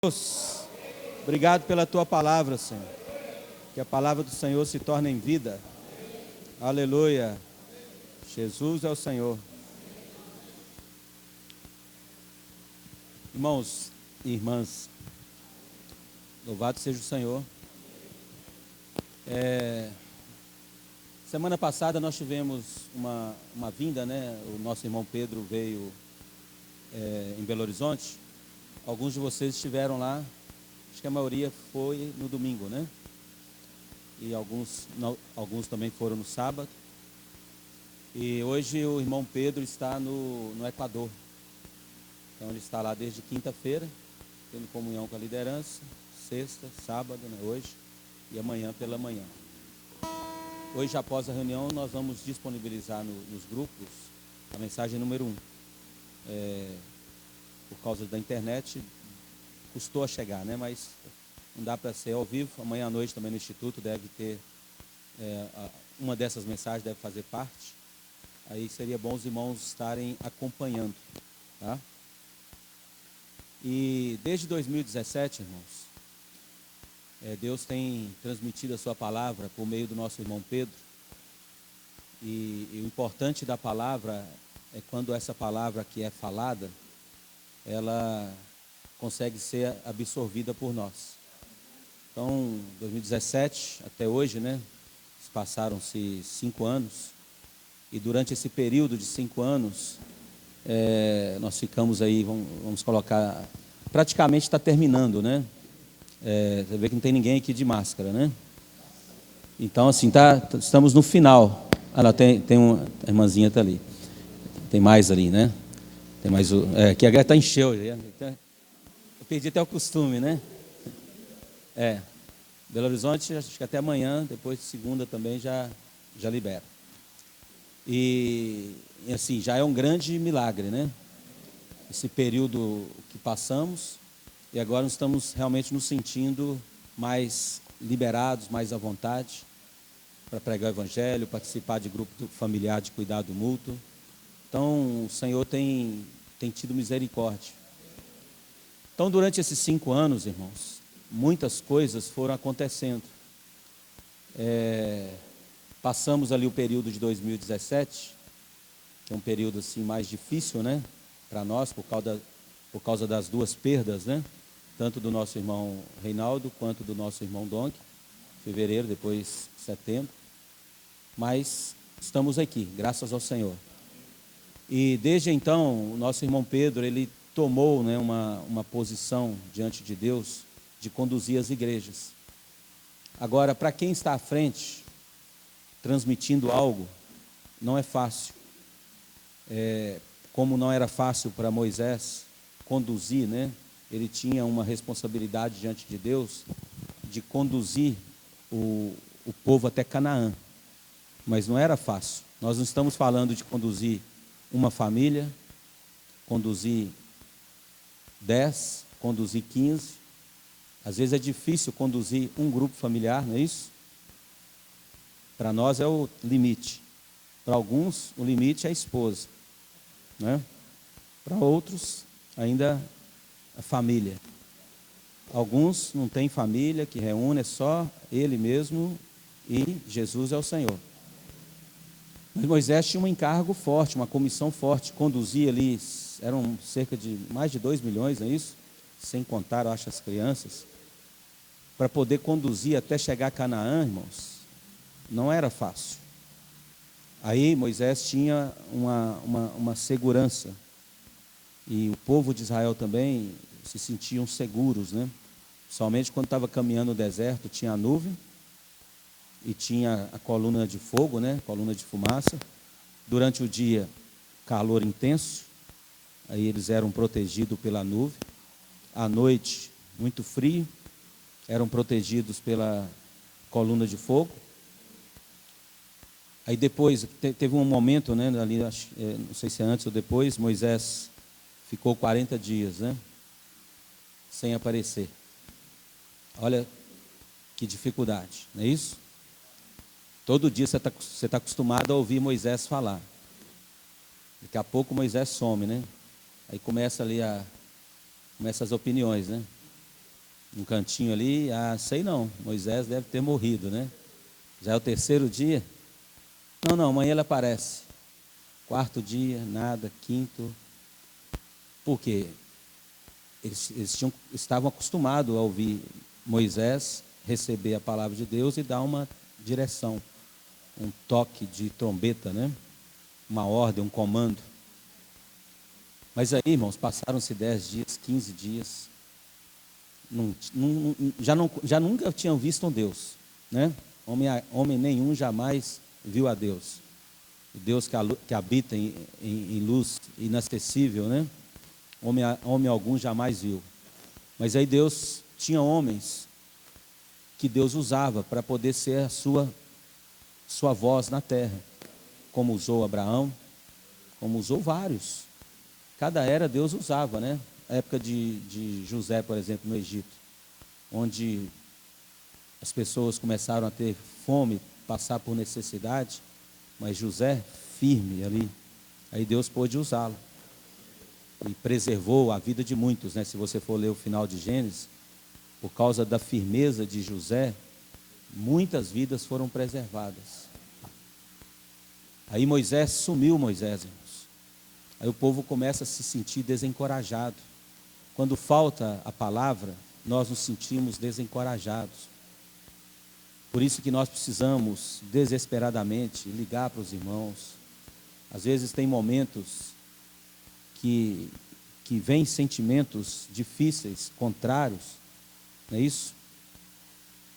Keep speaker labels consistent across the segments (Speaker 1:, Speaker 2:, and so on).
Speaker 1: Deus, obrigado pela tua palavra, Senhor. Que a palavra do Senhor se torne em vida. Aleluia. Jesus é o Senhor. Irmãos e irmãs, louvado seja o Senhor. Semana passada nós tivemos uma vinda, né? O nosso irmão Pedro veio em Belo Horizonte. Alguns de vocês estiveram lá, acho que a maioria foi no domingo, né? E alguns também foram no sábado. E hoje o irmão Pedro está no Equador. Então ele está lá desde quinta-feira, tendo comunhão com a liderança, sexta, sábado, né, hoje, e amanhã pela manhã. Hoje, após a reunião, nós vamos disponibilizar nos grupos a mensagem número 1. Por causa da internet, custou a chegar, né? Mas não dá para ser ao vivo. Amanhã à noite também no Instituto deve ter, uma dessas mensagens deve fazer parte. Aí seria bom os irmãos estarem acompanhando, tá? E desde 2017, irmãos, Deus tem transmitido a sua palavra por meio do nosso irmão Pedro. E o importante da palavra é quando essa palavra que é falada, ela consegue ser absorvida por nós. Então, 2017 até hoje, né? Passaram-se 5 anos. E durante esse período de 5 anos, nós ficamos aí, vamos colocar, praticamente está terminando, né? Você vê que não tem ninguém aqui de máscara, né? Então, assim, estamos no final. Lá tem uma irmãzinha tá ali. Tem mais ali, né? Tem mais que a está encheu. Eu perdi até o costume, né? Belo Horizonte, acho que até amanhã, depois de segunda também já libera. E assim, já é um grande milagre, né? Esse período que passamos, e agora nós estamos realmente nos sentindo mais liberados, mais à vontade para pregar o Evangelho, participar de grupo familiar de cuidado mútuo. Então, o Senhor tem tido misericórdia. Então, durante esses 5 anos, irmãos, muitas coisas foram acontecendo. Passamos ali o período de 2017, que é um período assim mais difícil, né, para nós, por causa das 2 perdas, né, tanto do nosso irmão Reinaldo quanto do nosso irmão Donk, fevereiro, depois setembro. Mas estamos aqui, graças ao Senhor. E desde então, o nosso irmão Pedro, ele tomou, né, uma posição diante de Deus de conduzir as igrejas. Agora, para quem está à frente, transmitindo algo, não é fácil. Como não era fácil para Moisés conduzir, né? Ele tinha uma responsabilidade diante de Deus de conduzir o povo até Canaã. Mas não era fácil. Nós não estamos falando de conduzir uma família, conduzir 10, conduzir 15. Às vezes é difícil conduzir um grupo familiar, não é isso? Para nós é o limite. Para alguns, o limite é a esposa, né? Para outros, ainda a família. Alguns não têm família que reúne, é só ele mesmo e Jesus é o Senhor. Mas Moisés tinha um encargo forte, uma comissão forte, conduzia ali, eram cerca de mais de 2 milhões, não é isso? Sem contar, eu acho, as crianças. Para poder conduzir até chegar a Canaã, irmãos, não era fácil. Aí Moisés tinha uma segurança. E o povo de Israel também se sentiam seguros, né? Somente quando estava caminhando no deserto, tinha a nuvem e tinha a coluna de fogo, né? Coluna de fumaça. Durante o dia, calor intenso. Aí eles eram protegidos pela nuvem. À noite, muito frio. Eram protegidos pela coluna de fogo. Aí depois, teve um momento, né? Ali, não sei se é antes ou depois, Moisés ficou 40 dias, né? Sem aparecer. Olha que dificuldade, não é isso? Todo dia você tá acostumado a ouvir Moisés falar. Daqui a pouco Moisés some, né? Aí começa ali começa as opiniões, né? num cantinho ali, sei não, Moisés deve ter morrido, né? Já é o terceiro dia. Não, amanhã ele aparece. Quarto dia, nada. Quinto. Por quê? Eles estavam acostumados a ouvir Moisés receber a palavra de Deus e dar uma direção, um toque de trombeta, né? Uma ordem, um comando. Mas aí, irmãos, passaram-se 10 dias, 15 dias, já nunca tinham visto um Deus, né? Homem nenhum jamais viu a Deus. O Deus que habita em luz inacessível, né? Homem algum jamais viu. Mas aí Deus tinha homens que Deus usava para poder ser a sua voz na terra, como usou Abraão, como usou vários. Cada era Deus usava, né? A época de José, por exemplo, no Egito, onde as pessoas começaram a ter fome, passar por necessidade, mas José, firme ali, aí Deus pôde usá-lo. E preservou a vida de muitos, né? Se você for ler o final de Gênesis, por causa da firmeza de José, muitas vidas foram preservadas. Aí sumiu Moisés, irmãos. Aí o povo começa a se sentir desencorajado. Quando falta a palavra, nós nos sentimos desencorajados. Por isso que nós precisamos desesperadamente ligar para os irmãos. Às vezes tem momentos que vêm sentimentos difíceis, contrários, não é isso?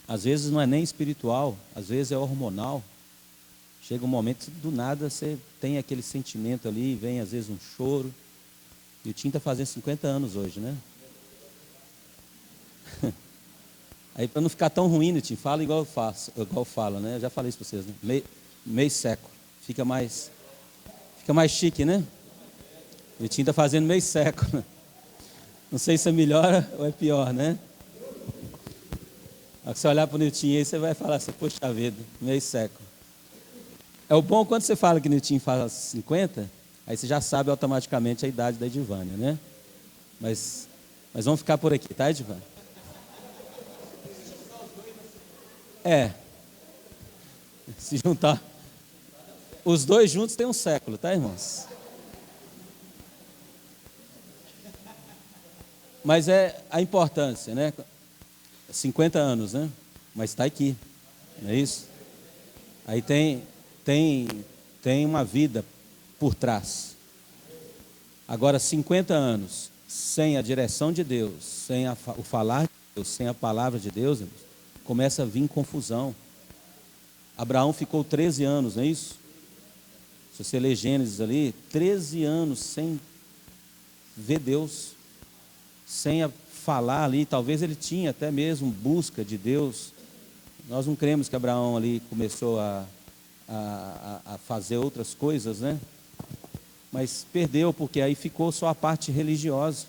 Speaker 1: Às vezes não é nem espiritual, às vezes é hormonal. Chega um momento, do nada você tem aquele sentimento ali, vem às vezes um choro. E o Tim está fazendo 50 anos hoje, né? Aí para não ficar tão ruim, Tim, fala igual eu falo, né? Eu já falei isso para vocês, né? Meio século. Fica mais chique, né? O Tim está fazendo meio século. Não sei se é melhor ou é pior, né? Se você olhar para o Nilton aí, você vai falar assim, poxa vida, meio século. É o bom quando você fala que o Nilton faz 50, aí você já sabe automaticamente a idade da Edivânia, né? Mas vamos ficar por aqui, tá, Edivânia? Se juntar, os dois juntos tem um século, tá, irmãos? Mas é a importância, né? 50 anos, né? Mas está aqui, não é isso? Aí tem uma vida por trás. Agora, 50 anos sem a direção de Deus, sem o falar de Deus, sem a palavra de Deus, começa a vir confusão. Abraão ficou 13 anos, não é isso? Se você ler Gênesis ali, 13 anos sem ver Deus, sem falar ali. Talvez ele tinha até mesmo busca de Deus. Nós não cremos que Abraão ali começou a fazer outras coisas, né? Mas perdeu, porque aí ficou só a parte religiosa.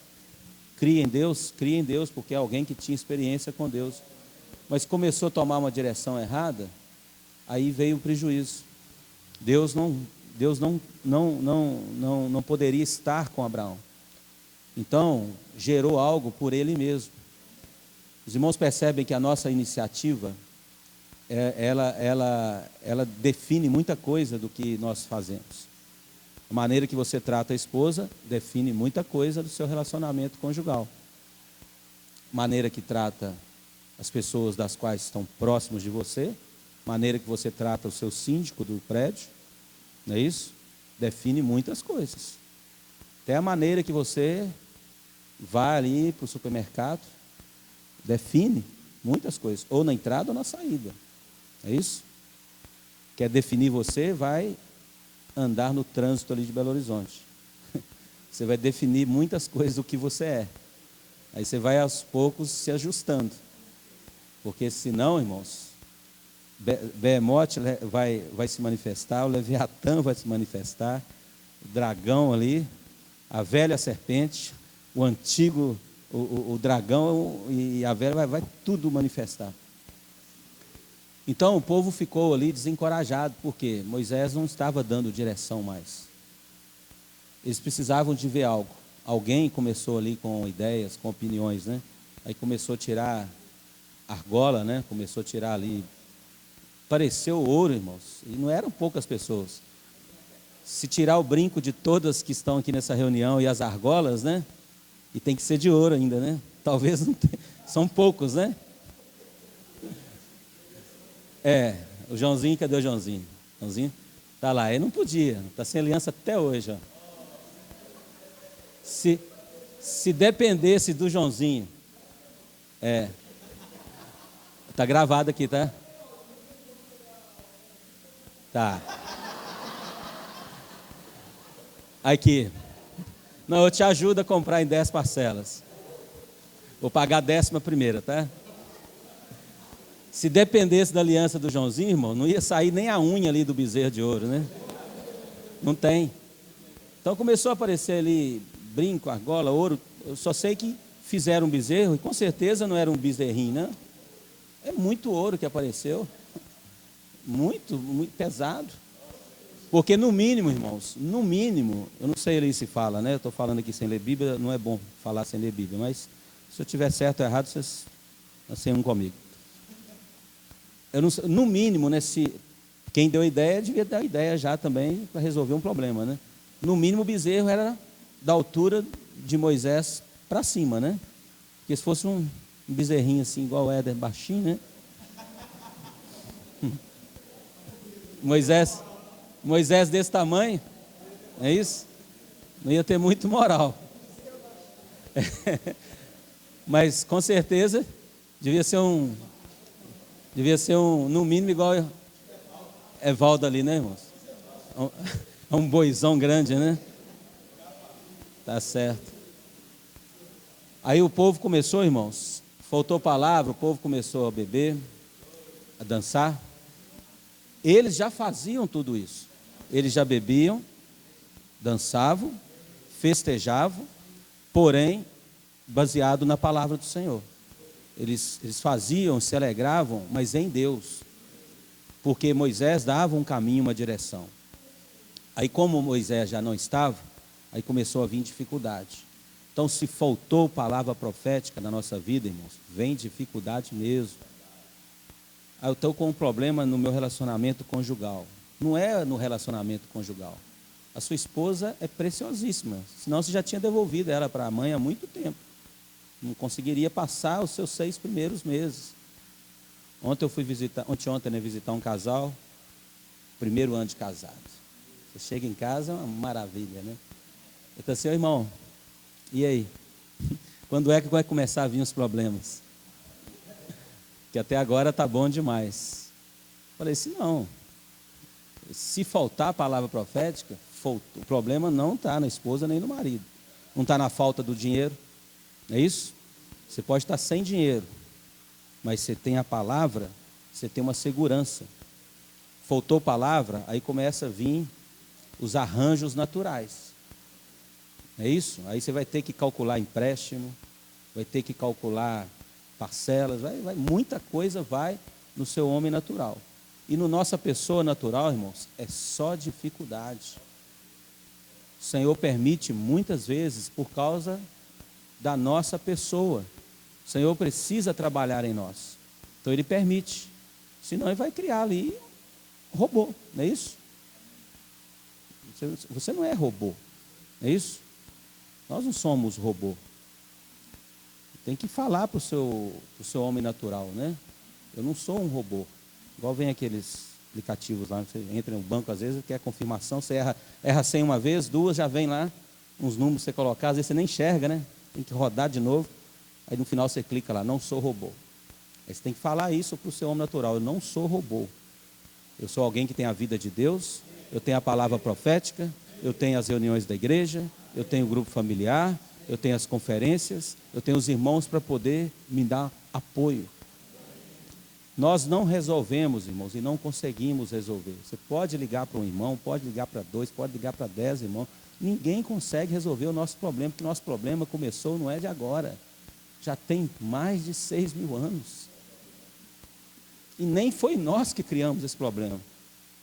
Speaker 1: Cria em Deus, porque é alguém que tinha experiência com Deus. Mas começou a tomar uma direção errada, aí veio o prejuízo. Deus não poderia estar com Abraão. Então, gerou algo por ele mesmo. Os irmãos percebem que a nossa iniciativa, ela define muita coisa do que nós fazemos. A maneira que você trata a esposa define muita coisa do seu relacionamento conjugal. A maneira que trata as pessoas das quais estão próximos de você, a maneira que você trata o seu síndico do prédio, não é isso? Define muitas coisas. Até a maneira que você vai ali para o supermercado, define muitas coisas, ou na entrada ou na saída. É isso? Quer definir você, vai andar no trânsito ali de Belo Horizonte. Você vai definir muitas coisas do que você é. Aí você vai aos poucos se ajustando. Porque senão, irmãos, Behemoth vai se manifestar, o Leviatã vai se manifestar, o dragão ali, a velha serpente, o antigo, o dragão e a velha vai tudo manifestar. Então o povo ficou ali desencorajado, porque Moisés não estava dando direção mais. Eles precisavam de ver algo. Alguém começou ali com ideias, com opiniões, né? Aí começou a tirar argola, né? Começou a tirar ali. Pareceu ouro, irmãos. E não eram poucas pessoas. Se tirar o brinco de todas que estão aqui nessa reunião e as argolas, né? E tem que ser de ouro ainda, né? Talvez não tenha. São poucos, né? O Joãozinho, cadê o Joãozinho? Joãozinho tá lá, ele não podia, tá sem aliança até hoje, ó. Se dependesse do Joãozinho, tá gravado aqui, tá? Tá. Aqui. Não, eu te ajudo a comprar em 10 parcelas. Vou pagar a 11ª, tá? Se dependesse da aliança do Joãozinho, irmão, não ia sair nem a unha ali do bezerro de ouro, né? Não tem. Então começou a aparecer ali brinco, argola, ouro. Eu só sei que fizeram um bezerro e com certeza não era um bezerrinho, né? É muito ouro que apareceu. Muito, muito pesado. Porque no mínimo, irmãos, no mínimo, eu não sei ali se fala, né? Eu estou falando aqui sem ler Bíblia, não é bom falar sem ler Bíblia, mas se eu tiver certo ou errado, vocês assim comigo. Eu não, no mínimo, né, se quem deu a ideia devia dar a ideia já também para resolver um problema, né? No mínimo o bezerro era da altura de Moisés para cima, né? Porque se fosse um bezerrinho assim igual o Éder, baixinho, né? Moisés desse tamanho, é isso? Não ia ter muito moral. Mas com certeza devia ser no mínimo igual Evaldo ali, né, irmãos? É um boizão grande, né? Tá certo. Aí o povo começou, irmãos, faltou palavra, o povo começou a beber, a dançar. Eles já faziam tudo isso. Eles já bebiam, dançavam, festejavam, porém, baseado na palavra do Senhor. Eles faziam, se alegravam, mas em Deus. Porque Moisés dava um caminho, uma direção. Aí como Moisés já não estava, aí começou a vir dificuldade. Então se faltou palavra profética na nossa vida, irmãos, vem dificuldade mesmo. Aí eu estou com um problema no meu relacionamento conjugal. Não é no relacionamento conjugal. A sua esposa é preciosíssima, senão você já tinha devolvido ela para a mãe há muito tempo. Não conseguiria passar os seus 6 primeiros meses. Ontem eu fui visitar, né, visitar um casal, primeiro ano de casado. Você chega em casa, é uma maravilha, né? Eu falei assim, irmão, e aí? Quando é que vai começar a vir os problemas? Que até agora está bom demais. Falei assim, não. Se faltar a palavra profética, o problema não está na esposa nem no marido. Não está na falta do dinheiro. Não é isso? Você pode estar sem dinheiro, mas você tem a palavra, você tem uma segurança. Faltou palavra, aí começa a vir os arranjos naturais. É isso? Aí você vai ter que calcular empréstimo, vai ter que calcular parcelas, muita coisa vai no seu homem natural. E no nossa pessoa natural, irmãos, é só dificuldade. O Senhor permite muitas vezes por causa da nossa pessoa. O Senhor precisa trabalhar em nós. Então Ele permite. Senão Ele vai criar ali robô, não é isso? Você não é robô, não é isso? Nós não somos robô. Tem que falar para o seu homem natural, né? Eu não sou um robô. Igual vem aqueles aplicativos lá, você entra no banco às vezes, quer confirmação, você erra 100 uma vez, 2, já vem lá uns números que você colocar, às vezes você nem enxerga, né? Tem que rodar de novo, aí no final você clica lá, não sou robô. Aí você tem que falar isso para o seu homem natural, eu não sou robô. Eu sou alguém que tem a vida de Deus, eu tenho a palavra profética, eu tenho as reuniões da igreja, eu tenho o grupo familiar, eu tenho as conferências, eu tenho os irmãos para poder me dar apoio. Nós não resolvemos, irmãos, e não conseguimos resolver. Você pode ligar para um irmão, pode ligar para 2, pode ligar para 10 irmãos. Ninguém consegue resolver o nosso problema, porque o nosso problema começou, não é de agora. Já tem mais de 6.000 anos. E nem foi nós que criamos esse problema.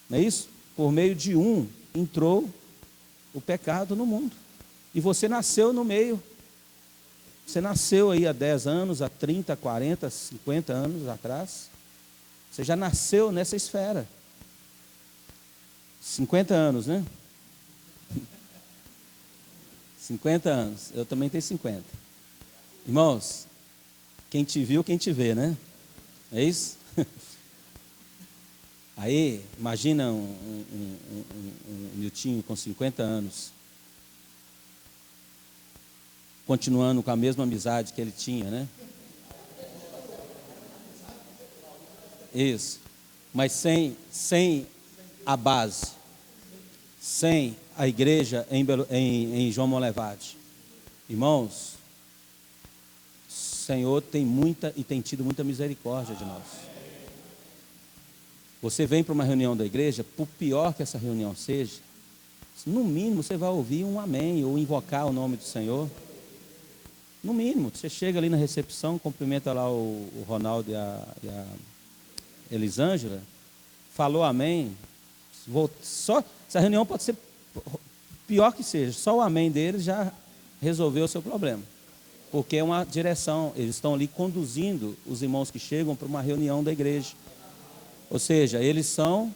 Speaker 1: Não é isso? Por meio de um, entrou o pecado no mundo. E você nasceu no meio. Você nasceu aí há 10 anos, há 30, 40, 50 anos atrás. Você já nasceu nessa esfera. 50 anos, né? 50 anos. Eu também tenho 50. Irmãos, quem te viu, quem te vê, né? É isso? Aí, imagina um Niltinho com 50 anos, continuando com a mesma amizade que ele tinha, né? Isso. Mas sem a base, sem a igreja em João Monlevade. Irmãos, o Senhor tem muita e tem tido muita misericórdia de nós. Você vem para uma reunião da igreja, por pior que essa reunião seja, no mínimo você vai ouvir um amém, ou invocar o nome do Senhor. No mínimo, você chega ali na recepção, cumprimenta lá o Ronaldo e a Elisângela, falou amém. Só, essa reunião pode ser pior que seja, só o amém deles já resolveu o seu problema. Porque é uma direção, eles estão ali conduzindo os irmãos que chegam para uma reunião da igreja. Ou seja, eles são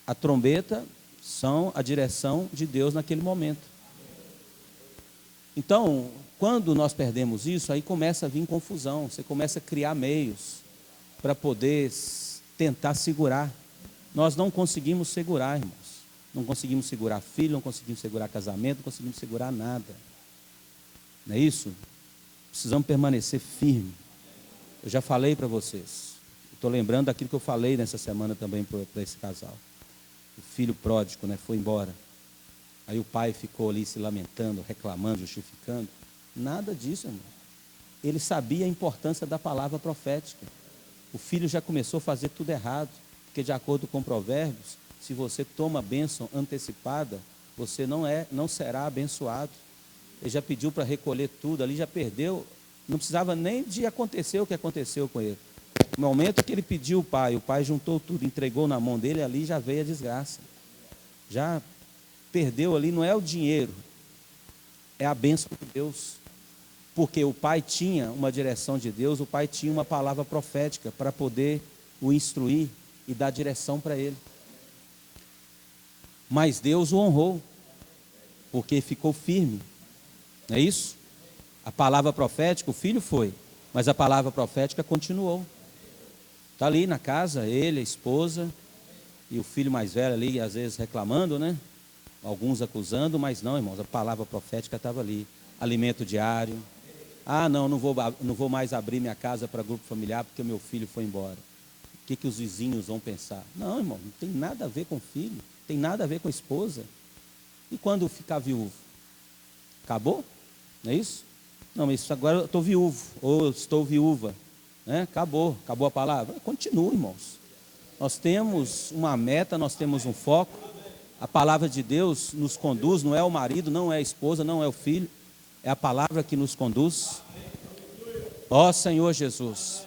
Speaker 1: a trombeta, são a direção de Deus naquele momento. Então, quando nós perdemos isso, aí começa a vir confusão, você começa a criar meios para poder tentar segurar. Nós não conseguimos segurar, irmãos. Não conseguimos segurar filho, não conseguimos segurar casamento, não conseguimos segurar nada. Não é isso? Precisamos permanecer firme. Eu já falei para vocês. Estou lembrando daquilo que eu falei nessa semana também para esse casal. O filho pródigo, né, foi embora. Aí o pai ficou ali se lamentando, reclamando, justificando. Nada disso, irmão. Ele sabia a importância da palavra profética. O filho já começou a fazer tudo errado. Porque de acordo com Provérbios, se você toma a bênção antecipada, você não será abençoado. Ele já pediu para recolher tudo, ali já perdeu. Não precisava nem de acontecer o que aconteceu com ele. No momento que ele pediu o pai juntou tudo, entregou na mão dele, ali já veio a desgraça. Já perdeu ali, não é o dinheiro, é a bênção de Deus. Porque o pai tinha uma direção de Deus, o pai tinha uma palavra profética para poder o instruir e dar direção para ele. Mas Deus o honrou, porque ficou firme. Não é isso? A palavra profética, o filho foi, mas a palavra profética continuou. Está ali na casa, ele, a esposa, e o filho mais velho ali, às vezes reclamando, né? Alguns acusando, mas não, irmãos, a palavra profética estava ali. Alimento diário. Ah, não vou mais abrir minha casa para grupo familiar porque o meu filho foi embora. O que os vizinhos vão pensar? Não, irmão, não tem nada a ver com filho, tem nada a ver com esposa. E quando ficar viúvo? Acabou? Não é isso? Não, mas agora eu estou viúvo, ou eu estou viúva. Né? Acabou a palavra? Continua, irmãos. Nós temos uma meta, nós temos um foco. A palavra de Deus nos conduz, não é o marido, não é a esposa, não é o filho. É a palavra que nos conduz. Ó Senhor Jesus.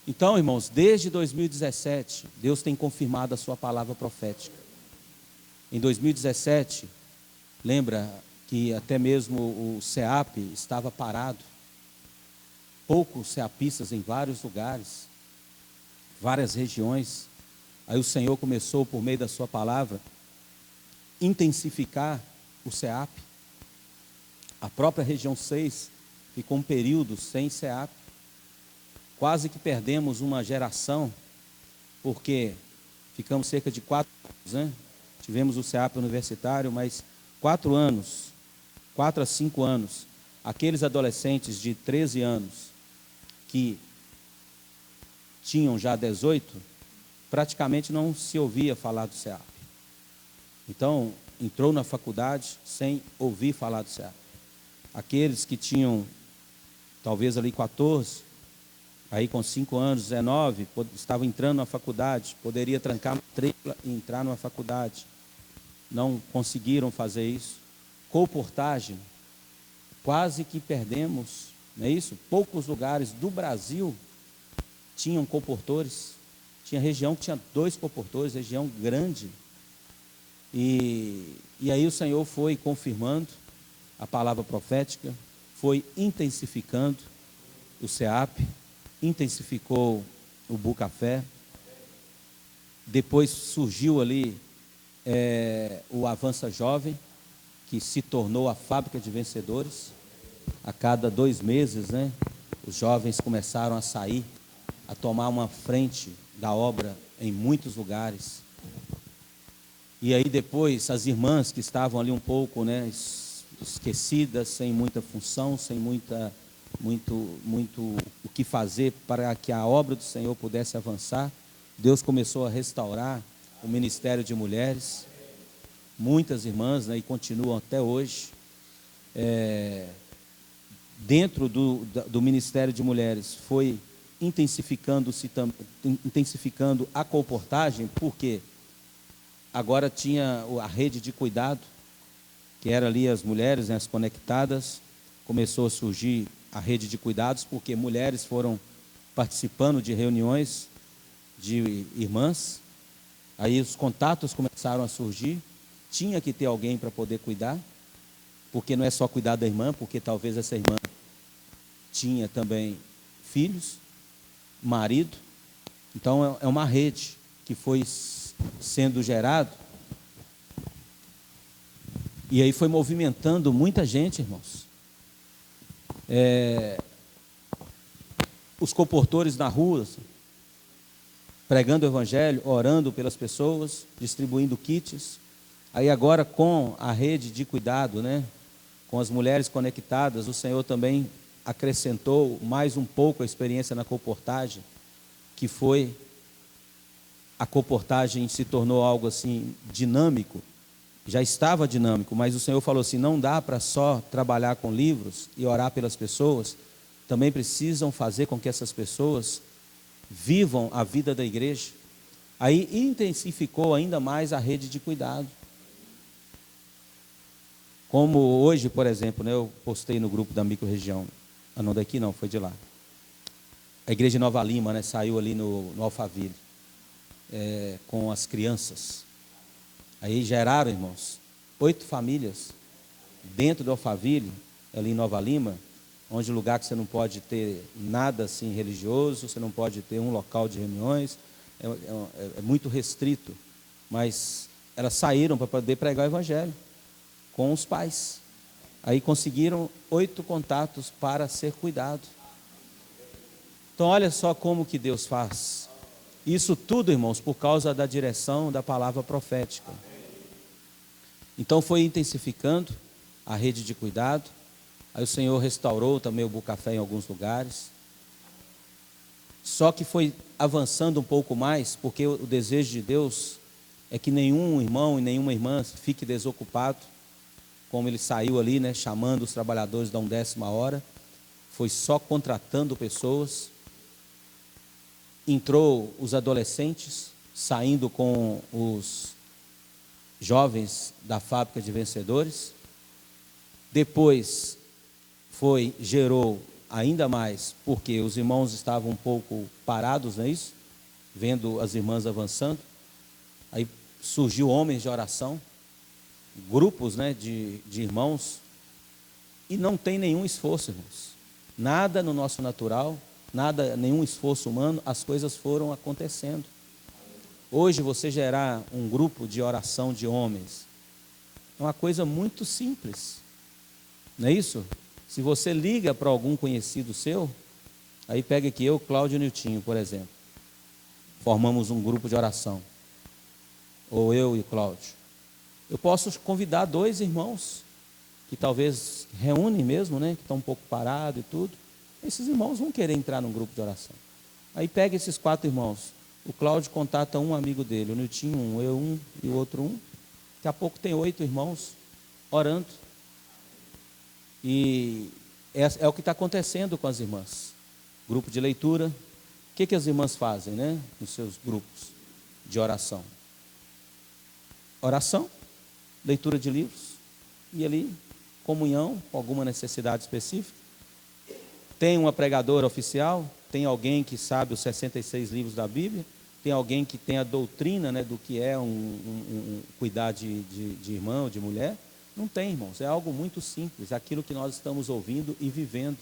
Speaker 1: Então, irmãos, desde 2017, Deus tem confirmado a sua palavra profética. Em 2017, lembra que até mesmo o SEAP estava parado. Poucos SEAPistas em vários lugares, várias regiões. Aí o Senhor começou, por meio da sua palavra, intensificar o SEAP. A própria região 6 ficou um período sem SEAP. Quase que perdemos uma geração, porque ficamos cerca de 4 anos, né? Tivemos o SEAP universitário, mas 4 anos, 4 a 5 anos, aqueles adolescentes de 13 anos, que tinham já 18, praticamente não se ouvia falar do SEAP. Então, entrou na faculdade sem ouvir falar do SEAP. Aqueles que tinham, talvez ali 14, aí com 5 anos, 19, estavam entrando na faculdade, poderia trancar a matrícula e entrar numa faculdade. Não conseguiram fazer isso. Colportagem, quase que perdemos, não é isso? Poucos lugares do Brasil tinham colportores. Tinha região que tinha 2 colportores, região grande. E aí o Senhor foi confirmando a palavra profética, foi intensificando o SEAP, intensificou o Bucafé. Depois surgiu ali o Avança Jovem, que se tornou a fábrica de vencedores. A cada 2 meses, né, os jovens começaram a sair, a tomar uma frente da obra em muitos lugares. E aí depois as irmãs que estavam ali um pouco, né, esquecidas, sem muita função, sem muito o que fazer para que a obra do Senhor pudesse avançar, Deus começou a restaurar o ministério de mulheres. Muitas irmãs, né, e continuam até hoje, dentro do ministério de mulheres, foi intensificando a colportagem, porque agora tinha a rede de cuidado, que era ali as mulheres, né, as conectadas. Começou a surgir a rede de cuidados, porque mulheres foram participando de reuniões de irmãs. Aí os contatos começaram a surgir. Tinha que ter alguém para poder cuidar, porque não é só cuidar da irmã, porque talvez essa irmã tinha também filhos, marido. Então é uma rede que foi sendo gerado, e aí foi movimentando muita gente, irmãos. Os comportores na rua, pregando o evangelho, orando pelas pessoas, distribuindo kits. Aí agora, com a rede de cuidado, né, com as mulheres conectadas, o Senhor também acrescentou mais um pouco a experiência na colportagem, que foi, a colportagem se tornou algo assim dinâmico. Já estava dinâmico, mas o Senhor falou assim: não dá para só trabalhar com livros e orar pelas pessoas, também precisam fazer com que essas pessoas vivam a vida da igreja. Aí intensificou ainda mais a rede de cuidado. Como hoje, por exemplo, né, eu postei no grupo da micro-região, não daqui não, foi de lá. A igreja de Nova Lima, né, saiu ali no Alphaville, com as crianças. Aí geraram, irmãos, 8 famílias dentro do Alphaville, ali em Nova Lima, onde é um lugar que você não pode ter nada assim religioso, você não pode ter um local de reuniões, é muito restrito. Mas elas saíram para poder pregar o evangelho com os pais. Aí conseguiram 8 contatos para ser cuidado. Então olha só como que Deus faz. Isso tudo, irmãos, por causa da direção da palavra profética. Então foi intensificando a rede de cuidado. Aí o Senhor restaurou também o Bucafé em alguns lugares. Só que foi avançando um pouco mais, porque o desejo de Deus é que nenhum irmão e nenhuma irmã fique desocupado, como ele saiu ali, né, chamando os trabalhadores da 1ª hora, foi só contratando pessoas. Entrou os adolescentes, saindo com os jovens da fábrica de vencedores. Depois gerou ainda mais, porque os irmãos estavam um pouco parados, não é isso? Vendo as irmãs avançando. Aí surgiu homens de oração, grupos, né, de irmãos, e não tem nenhum esforço, irmãos. Nada no nosso natural, nada, nenhum esforço humano, as coisas foram acontecendo. Hoje você gerar um grupo de oração de homens é uma coisa muito simples, não é isso? Se você liga para algum conhecido seu, aí pega aqui eu, Cláudio e Niltinho, por exemplo, formamos um grupo de oração, ou eu e o Cláudio. Eu posso convidar 2 irmãos, que talvez reúnem mesmo, né, que estão um pouco parados e tudo. Esses irmãos vão querer entrar num grupo de oração. Aí pega esses 4 irmãos. O Cláudio contata um amigo dele, o Niltinho um, eu um e o outro um. Daqui a pouco tem 8 irmãos orando. E é o que está acontecendo com as irmãs. Grupo de leitura. O que as irmãs fazem, né, nos seus grupos de oração? Oração, leitura de livros, e ali, comunhão, com alguma necessidade específica. Tem uma pregadora oficial, tem alguém que sabe os 66 livros da Bíblia, tem alguém que tem a doutrina, né, do que é cuidar de irmão, de mulher, Não tem, irmãos, é algo muito simples, aquilo que nós estamos ouvindo e vivendo.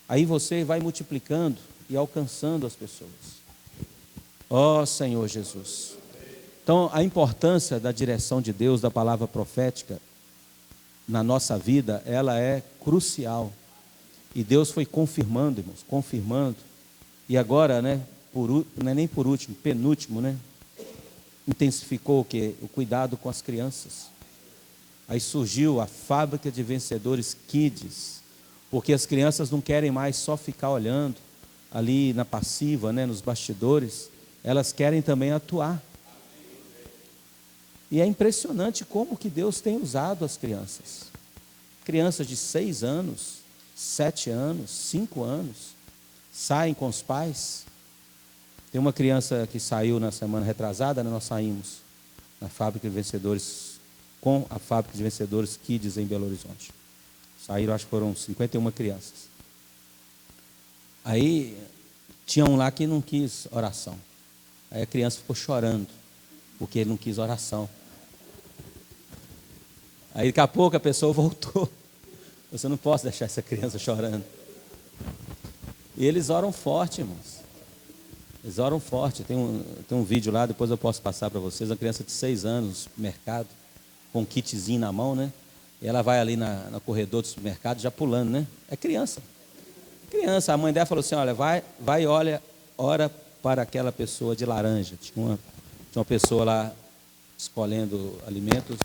Speaker 1: Aí você vai multiplicando e alcançando as pessoas. Ó Senhor Jesus. Então, a importância da direção de Deus, da palavra profética, na nossa vida, ela é crucial. E Deus foi confirmando, irmãos, confirmando. E agora, né, não é nem por último, penúltimo, né? Intensificou o quê? O cuidado com as crianças. Aí surgiu a Fábrica de Vencedores Kids, porque as crianças não querem mais só ficar olhando ali na passiva, né, nos bastidores, elas querem também atuar. E é impressionante como que Deus tem usado as crianças. Crianças de 6 anos, 7 anos, 5 anos, saem com os pais. Tem uma criança que saiu na semana retrasada, né, nós saímos na Fábrica de Vencedores, com a Fábrica de Vencedores Kids em Belo Horizonte. Saíram, acho que foram 51 crianças. Aí, tinha um lá que não quis oração. Aí a criança ficou chorando, porque ele não quis oração. Aí daqui a pouco a pessoa voltou. Você não pode deixar essa criança chorando. E eles oram forte, irmãos. Eles oram forte. Tem um vídeo lá, depois eu posso passar para vocês. Uma criança de 6 anos no mercado, com um kitzinho na mão, né? E ela vai ali no corredor do supermercado, já pulando, né? É criança. Criança, a mãe dela falou assim, olha, vai e ora para aquela pessoa de laranja. Tinha uma pessoa lá escolhendo alimentos,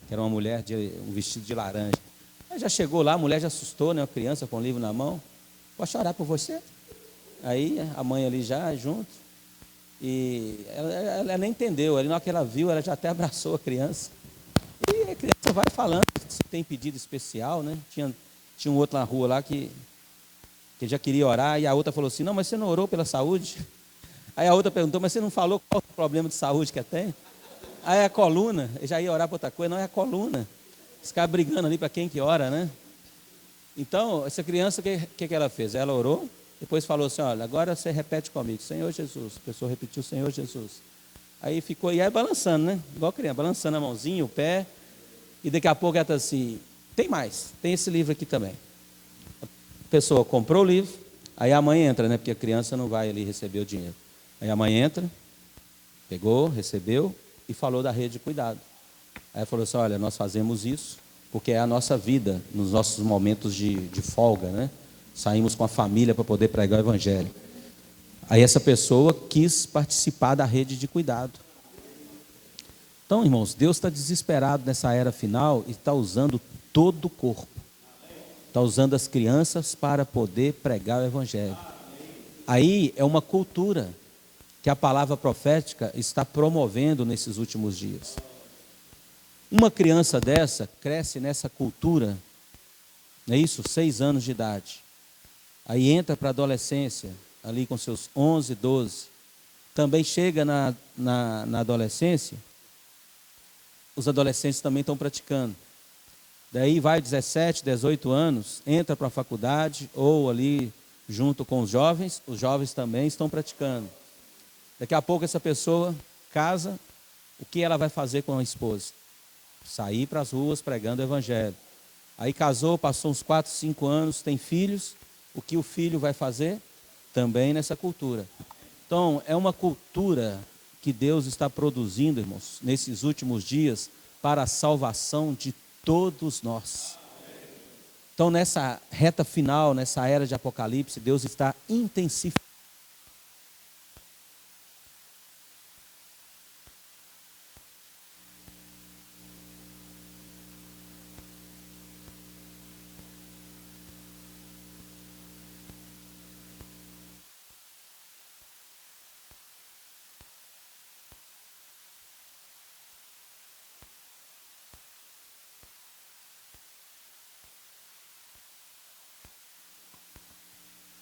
Speaker 1: que era uma mulher de um vestido de laranja. Aí já chegou lá, a mulher já assustou, né? Uma criança com um livro na mão. Posso orar por você? Aí a mãe ali já junto. E ela nem entendeu. Ali na hora que ela viu, ela já até abraçou a criança. E a criança vai falando se tem pedido especial, né? Tinha um outro na rua lá que já queria orar. E a outra falou assim, não, mas você não orou pela saúde? Aí a outra perguntou, mas você não falou qual é o problema de saúde que tem? Aí a coluna, eu já ia orar para outra coisa, não é a coluna. Ficar brigando ali para quem que ora, né? Então, essa criança, o que ela fez? Ela orou, depois falou assim, olha, agora você repete comigo, Senhor Jesus. A pessoa repetiu, Senhor Jesus. Aí ficou, e aí balançando, né? Igual a criança, balançando a mãozinha, o pé. E daqui a pouco ela está assim, tem mais, tem esse livro aqui também. A pessoa comprou o livro, aí a mãe entra, né? Porque a criança não vai ali receber o dinheiro. Aí a mãe entra, pegou, recebeu e falou da rede de cuidado. Aí falou assim, olha, nós fazemos isso porque é a nossa vida, nos nossos momentos de folga, né? Saímos com a família para poder pregar o evangelho. Aí essa pessoa quis participar da rede de cuidado. Então, irmãos, Deus está desesperado nessa era final e está usando todo o corpo. Está usando as crianças para poder pregar o evangelho. Aí é uma cultura que a palavra profética está promovendo nesses últimos dias. Uma criança dessa cresce nessa cultura, não é isso? 6 anos de idade. Aí entra para a adolescência, ali com seus 11, 12. Também chega na adolescência, os adolescentes também estão praticando. Daí vai 17, 18 anos, entra para a faculdade, ou ali junto com os jovens também estão praticando. Daqui a pouco essa pessoa casa, o que ela vai fazer com a esposa? Sair para as ruas pregando o evangelho. Aí casou, passou uns 4, 5 anos, tem filhos, o que o filho vai fazer? Também nessa cultura. Então, é uma cultura que Deus está produzindo, irmãos, nesses últimos dias, para a salvação de todos nós. Então, nessa reta final, nessa era de Apocalipse, Deus está intensificando.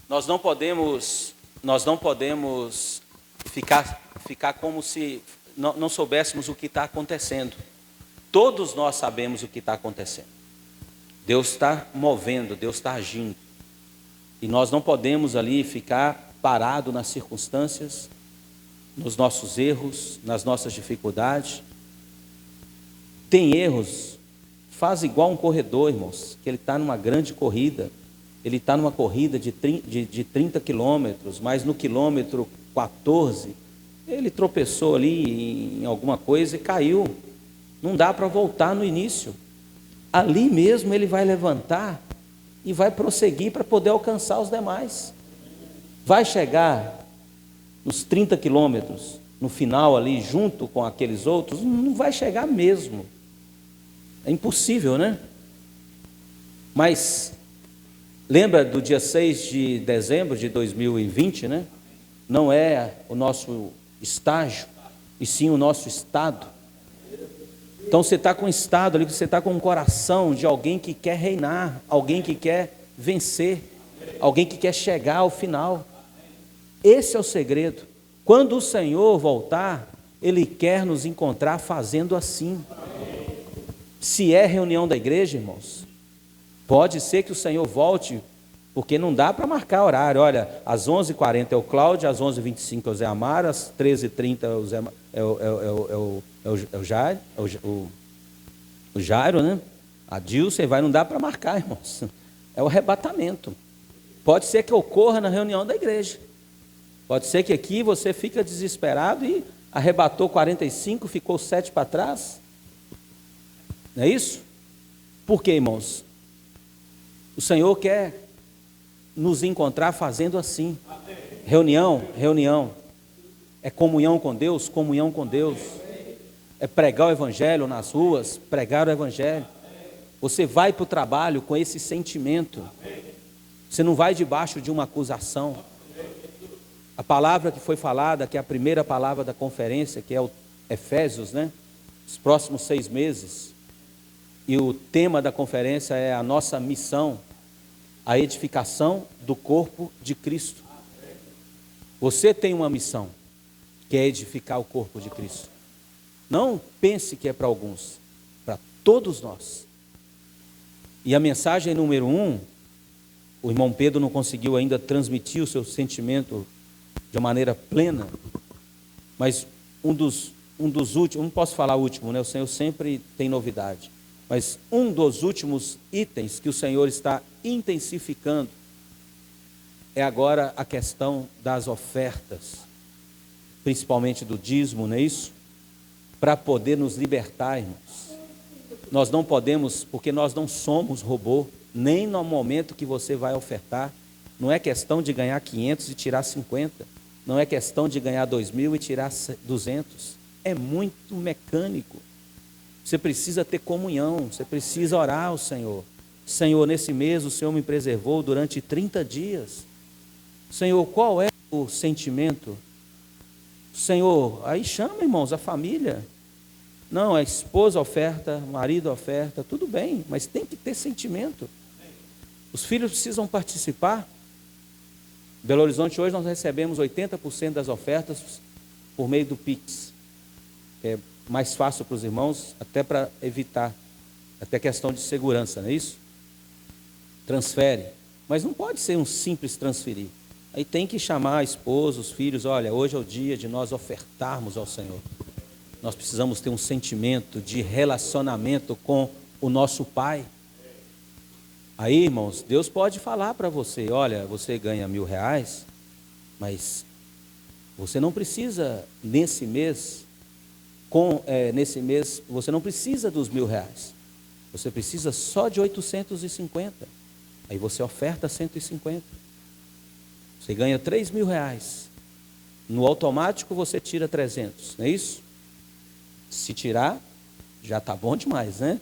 Speaker 1: Nós não podemos ficar como se não soubéssemos o que está acontecendo. Todos nós sabemos o que está acontecendo. Deus está movendo, Deus está agindo. E nós não podemos ali ficar parado nas circunstâncias, nos nossos erros, nas nossas dificuldades. Tem erros faz igual um corredor, irmãos, que ele está numa grande corrida, ele está numa corrida de 30 quilômetros, mas no quilômetro 14, ele tropeçou ali em alguma coisa e caiu. Não dá para voltar no início. Ali mesmo ele vai levantar e vai prosseguir para poder alcançar os demais. Vai chegar nos 30 quilômetros, no final ali, junto com aqueles outros, não vai chegar mesmo. É impossível, né? Mas, lembra do dia 6 de dezembro de 2020, né? Não é o nosso estágio, e sim o nosso estado. Então você está com um estado ali, você está com um coração de alguém que quer reinar, alguém que quer vencer, alguém que quer chegar ao final. Esse é o segredo. Quando o Senhor voltar, Ele quer nos encontrar fazendo assim. Se é reunião da igreja, irmãos, pode ser que o Senhor volte, porque não dá para marcar horário. Olha, às 11h40 é o Cláudio, às 11h25 é o Zé Amaro, às 13h30 é o Jairo, né? A Dilce, não dá para marcar, irmãos. É o arrebatamento. Pode ser que ocorra na reunião da igreja. Pode ser que aqui você fica desesperado e arrebatou 45, ficou 7 para trás. Não é isso? Por quê, irmãos? O Senhor quer nos encontrar fazendo assim. Reunião. É comunhão com Deus, comunhão com Deus. É pregar o Evangelho nas ruas, pregar o Evangelho. Você vai para o trabalho com esse sentimento. Você não vai debaixo de uma acusação. A palavra que foi falada, que é a primeira palavra da conferência, que é o Efésios, né? Os próximos 6 meses. E o tema da conferência é a nossa missão, a edificação do corpo de Cristo. Você tem uma missão, que é edificar o corpo de Cristo. Não pense que é para alguns, para todos nós. E a mensagem número 1, o irmão Pedro não conseguiu ainda transmitir o seu sentimento de uma maneira plena, mas um dos últimos, não posso falar o último, né? O Senhor sempre tem novidade. Mas um dos últimos itens que o Senhor está intensificando é agora a questão das ofertas, principalmente do dízimo, não é isso? Para poder nos libertar, irmãos. Nós não podemos, porque nós não somos robô, nem no momento que você vai ofertar. Não é questão de ganhar 500 e tirar 50. Não é questão de ganhar 2.000 e tirar 200. É muito mecânico. Você precisa ter comunhão, você precisa orar ao Senhor. Senhor, nesse mês o Senhor me preservou durante 30 dias. Senhor, qual é o sentimento? Senhor, aí chama, irmãos, a família. Não, a esposa oferta, o marido oferta, tudo bem, mas tem que ter sentimento. Os filhos precisam participar. Em Belo Horizonte hoje nós recebemos 80% das ofertas por meio do Pix. É mais fácil para os irmãos, até para evitar, até questão de segurança, não é isso? Transfere, mas não pode ser um simples transferir. Aí tem que chamar a esposa, os filhos, olha, hoje é o dia de nós ofertarmos ao Senhor. Nós precisamos ter um sentimento de relacionamento com o nosso Pai. Aí, irmãos, Deus pode falar para você, olha, você ganha R$1.000, mas você não precisa, nesse mês, você não precisa dos R$1.000, você precisa só de 850, aí você oferta 150, você ganha R$3.000, no automático você tira 300, não é isso? Se tirar, já está bom demais, né?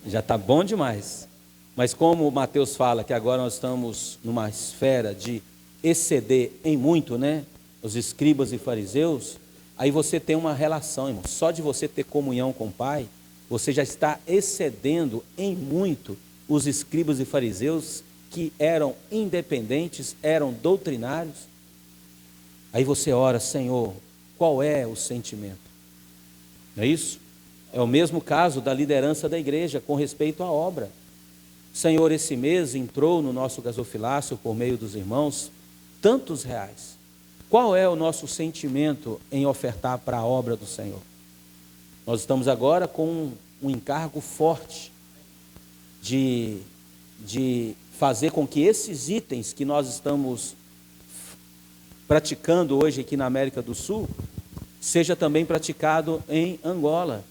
Speaker 1: Já está bom demais, mas como o Mateus fala que agora nós estamos numa esfera de exceder em muito, né? Os escribas e fariseus, aí você tem uma relação, irmão. Só de você ter comunhão com o Pai, você já está excedendo em muito os escribas e fariseus que eram independentes, eram doutrinários. Aí você ora, Senhor, qual é o sentimento? Não é isso? É o mesmo caso da liderança da igreja com respeito à obra. Senhor, esse mês entrou no nosso gasofilácio, por meio dos irmãos, tantos reais. Qual é o nosso sentimento em ofertar para a obra do Senhor? Nós estamos agora com um encargo forte de fazer com que esses itens que nós estamos praticando hoje aqui na América do Sul, seja também praticado em Angola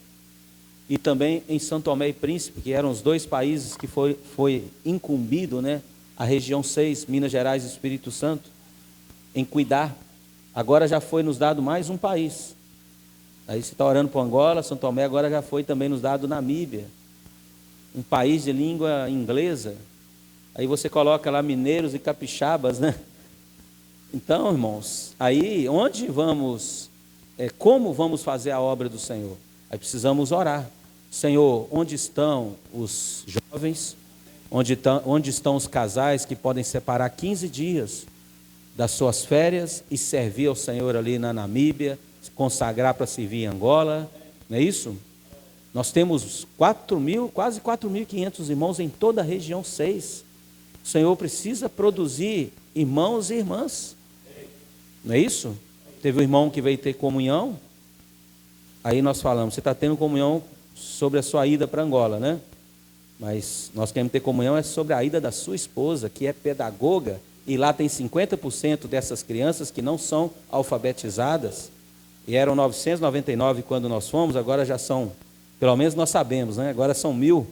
Speaker 1: e também em São Tomé e Príncipe, que eram os dois países que foi incumbido, né, a região 6, Minas Gerais e Espírito Santo, em cuidar. Agora já foi nos dado mais um país. Aí você está orando para Angola, São Tomé, agora já foi também nos dado Namíbia, um país de língua inglesa. Aí você coloca lá mineiros e capixabas, né? Então, irmãos, aí onde vamos, como vamos fazer a obra do Senhor? Aí precisamos orar. Senhor, onde estão os jovens? Onde estão os casais que podem separar 15 dias das suas férias e servir ao Senhor ali na Namíbia, se consagrar para servir em Angola? Não é isso? Nós temos 4.000, quase 4.500 irmãos em toda a região 6. O Senhor precisa produzir irmãos e irmãs. Não é isso? Teve um irmão que veio ter comunhão. Aí nós falamos, você está tendo comunhão sobre a sua ida para Angola, né? Mas nós queremos ter comunhão sobre a ida da sua esposa, que é pedagoga, e lá tem 50% dessas crianças que não são alfabetizadas, e eram 999 quando nós fomos, agora já são, pelo menos nós sabemos, né? Agora são 1.000,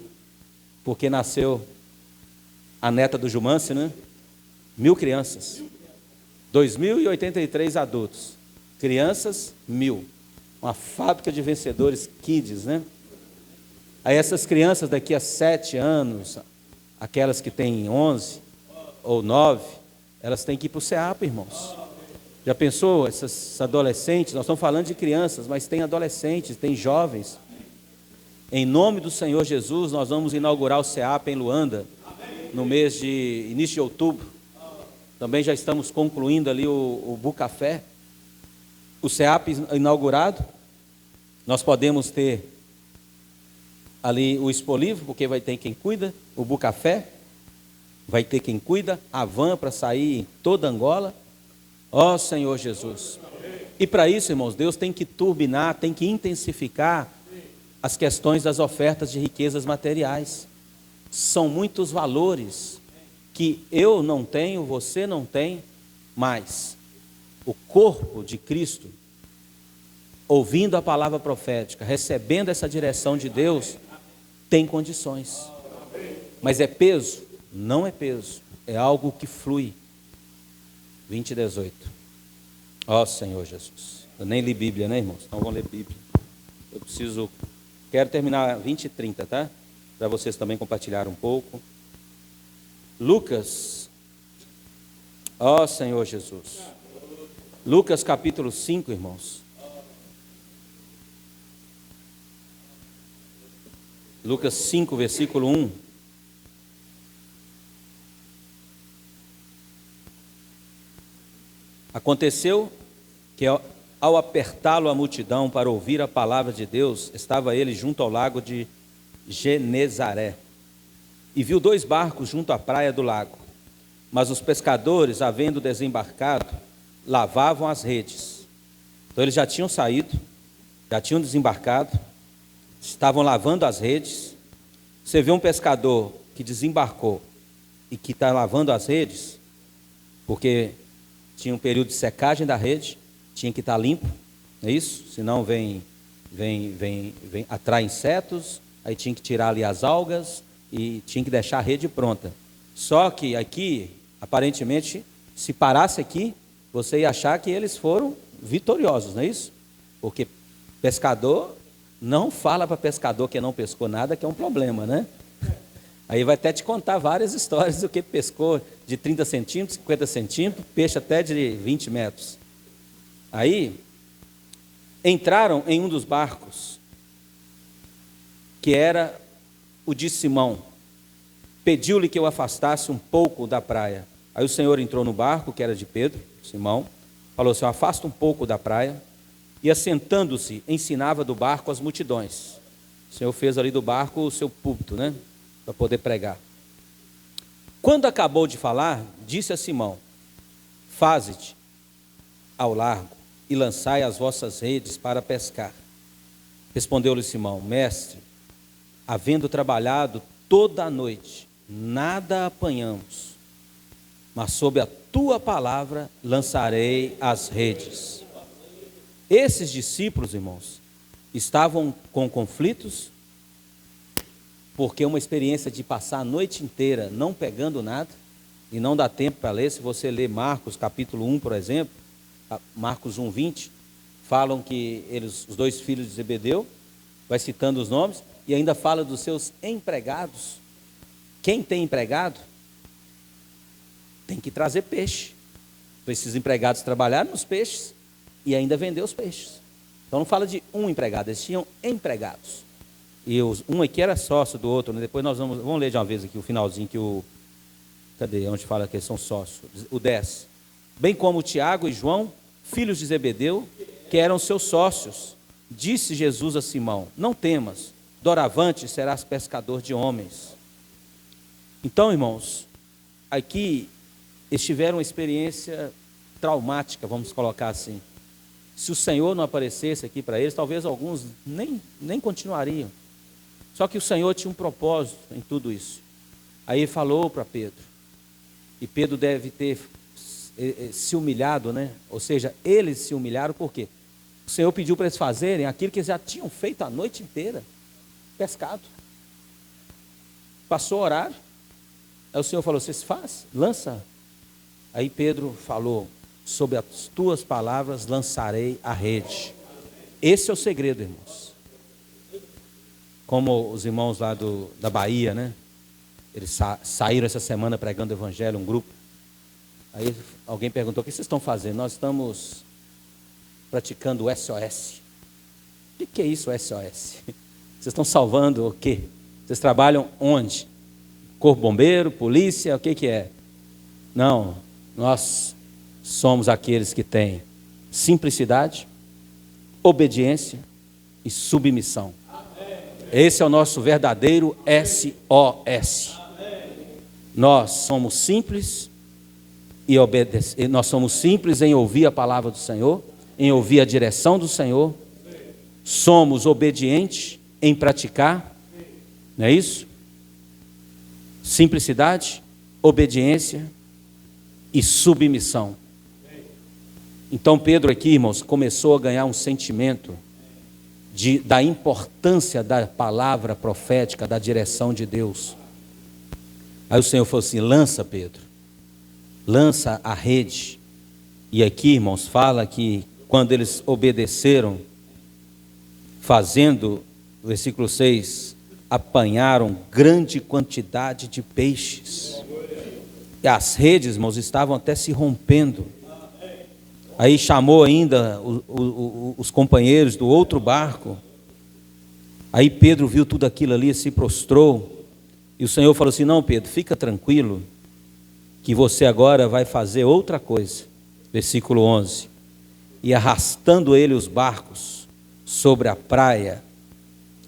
Speaker 1: porque nasceu a neta do Jumance, né? 1.000 crianças, 2.083 adultos, crianças 1.000, uma fábrica de vencedores kids, né? Aí essas crianças daqui a 7 anos, aquelas que têm 11 ou 9, elas têm que ir para o CEAP, irmãos. Já pensou, essas adolescentes, nós estamos falando de crianças, mas tem adolescentes, tem jovens. Em nome do Senhor Jesus, nós vamos inaugurar o CEAP em Luanda, no mês de início de outubro. Também já estamos concluindo ali o Bucafé. O CEAP inaugurado, nós podemos ter ali o Expolivo, porque vai ter quem cuida, o Bucafé, vai ter quem cuida, a van para sair em toda Angola. Ó Senhor Jesus. E para isso, irmãos, Deus tem que turbinar, tem que intensificar as questões das ofertas de riquezas materiais. São muitos valores que eu não tenho, você não tem, mas o corpo de Cristo, ouvindo a palavra profética, recebendo essa direção de Deus, tem condições. Mas é peso? Não é peso, é algo que flui. 20:18. Ó Senhor Jesus. Eu nem li Bíblia, né, irmãos? Então vamos ler Bíblia. Quero terminar 20:30, tá? Para vocês também compartilharem um pouco. Lucas. Ó Senhor Jesus. Lucas capítulo 5, irmãos. Lucas 5, versículo 1. Aconteceu que ao apertá-lo a multidão para ouvir a palavra de Deus, estava ele junto ao lago de Genezaré, e viu 2 barcos junto à praia do lago, mas os pescadores, havendo desembarcado, lavavam as redes. Então eles já tinham saído, já tinham desembarcado, estavam lavando as redes. Você vê um pescador que desembarcou e que está lavando as redes, porque tinha um período de secagem da rede, tinha que estar limpo, não é isso? Senão atrai insetos, aí tinha que tirar ali as algas e tinha que deixar a rede pronta. Só que aqui, aparentemente, se parasse aqui, você ia achar que eles foram vitoriosos, não é isso? Porque pescador não fala para pescador que não pescou nada, que é um problema, né? Aí vai até te contar várias histórias do que pescou de 30 centímetros, 50 centímetros, peixe até de 20 metros. Aí, entraram em um dos barcos, que era o de Simão. Pediu-lhe que o afastasse um pouco da praia. Aí o Senhor entrou no barco, que era de Pedro, Simão, falou assim: afasta um pouco da praia, e assentando-se, ensinava do barco as multidões. O Senhor fez ali do barco o seu púlpito, né? Para poder pregar. Quando acabou de falar, disse a Simão: faze-te ao largo e lançai as vossas redes para pescar. Respondeu-lhe Simão: mestre, havendo trabalhado toda a noite, nada apanhamos, mas sob a tua palavra lançarei as redes. Esses discípulos, irmãos, estavam com conflitos, porque uma experiência de passar a noite inteira não pegando nada, e não dá tempo para ler. Se você ler Marcos capítulo 1, por exemplo, Marcos 1, 20, falam que os dois filhos de Zebedeu, vai citando os nomes, e ainda fala dos seus empregados. Quem tem empregado, tem que trazer peixe, para esses empregados trabalharem nos peixes, e ainda vender os peixes. Então não fala de um empregado, eles tinham empregados, e um aqui era sócio do outro, né? Depois nós vamos ler de uma vez aqui o finalzinho, que cadê, onde fala que eles são sócios, o 10, bem como Tiago e João, filhos de Zebedeu, que eram seus sócios. Disse Jesus a Simão: não temas, doravante serás pescador de homens. Então, irmãos, aqui eles tiveram uma experiência traumática, vamos colocar assim. Se o Senhor não aparecesse aqui para eles, talvez alguns nem continuariam. Só que o Senhor tinha um propósito em tudo isso. Aí ele falou para Pedro, e Pedro deve ter se humilhado, né? Ou seja, eles se humilharam, por quê? O Senhor pediu para eles fazerem aquilo que eles já tinham feito a noite inteira, pescado. Passou o horário, aí o Senhor falou: vocês fazem? Lança. Aí Pedro falou: sob as tuas palavras lançarei a rede. Esse é o segredo, irmãos. Como os irmãos lá da Bahia, né? Eles saíram essa semana pregando o evangelho, um grupo. Aí alguém perguntou: o que vocês estão fazendo? Nós estamos praticando o SOS. O que é isso, o SOS? Vocês estão salvando o quê? Vocês trabalham onde? Corpo bombeiro, polícia, o que é? Não, nós somos aqueles que têm simplicidade, obediência e submissão. Esse é o nosso verdadeiro SOS. Nós somos simples nós somos simples em ouvir a palavra do Senhor, em ouvir a direção do Senhor. Somos obedientes em praticar, não é isso? Simplicidade, obediência e submissão. Então Pedro aqui, irmãos, começou a ganhar um sentimento da importância da palavra profética, da direção de Deus. Aí o Senhor falou assim: lança, Pedro, lança a rede. E aqui, irmãos, fala que quando eles obedeceram, fazendo, versículo 6, apanharam grande quantidade de peixes. E as redes, irmãos, estavam até se rompendo. Aí chamou ainda os companheiros do outro barco. Aí Pedro viu tudo aquilo ali, se prostrou. E o Senhor falou assim: não, Pedro, fica tranquilo, que você agora vai fazer outra coisa. Versículo 11. E arrastando ele os barcos sobre a praia.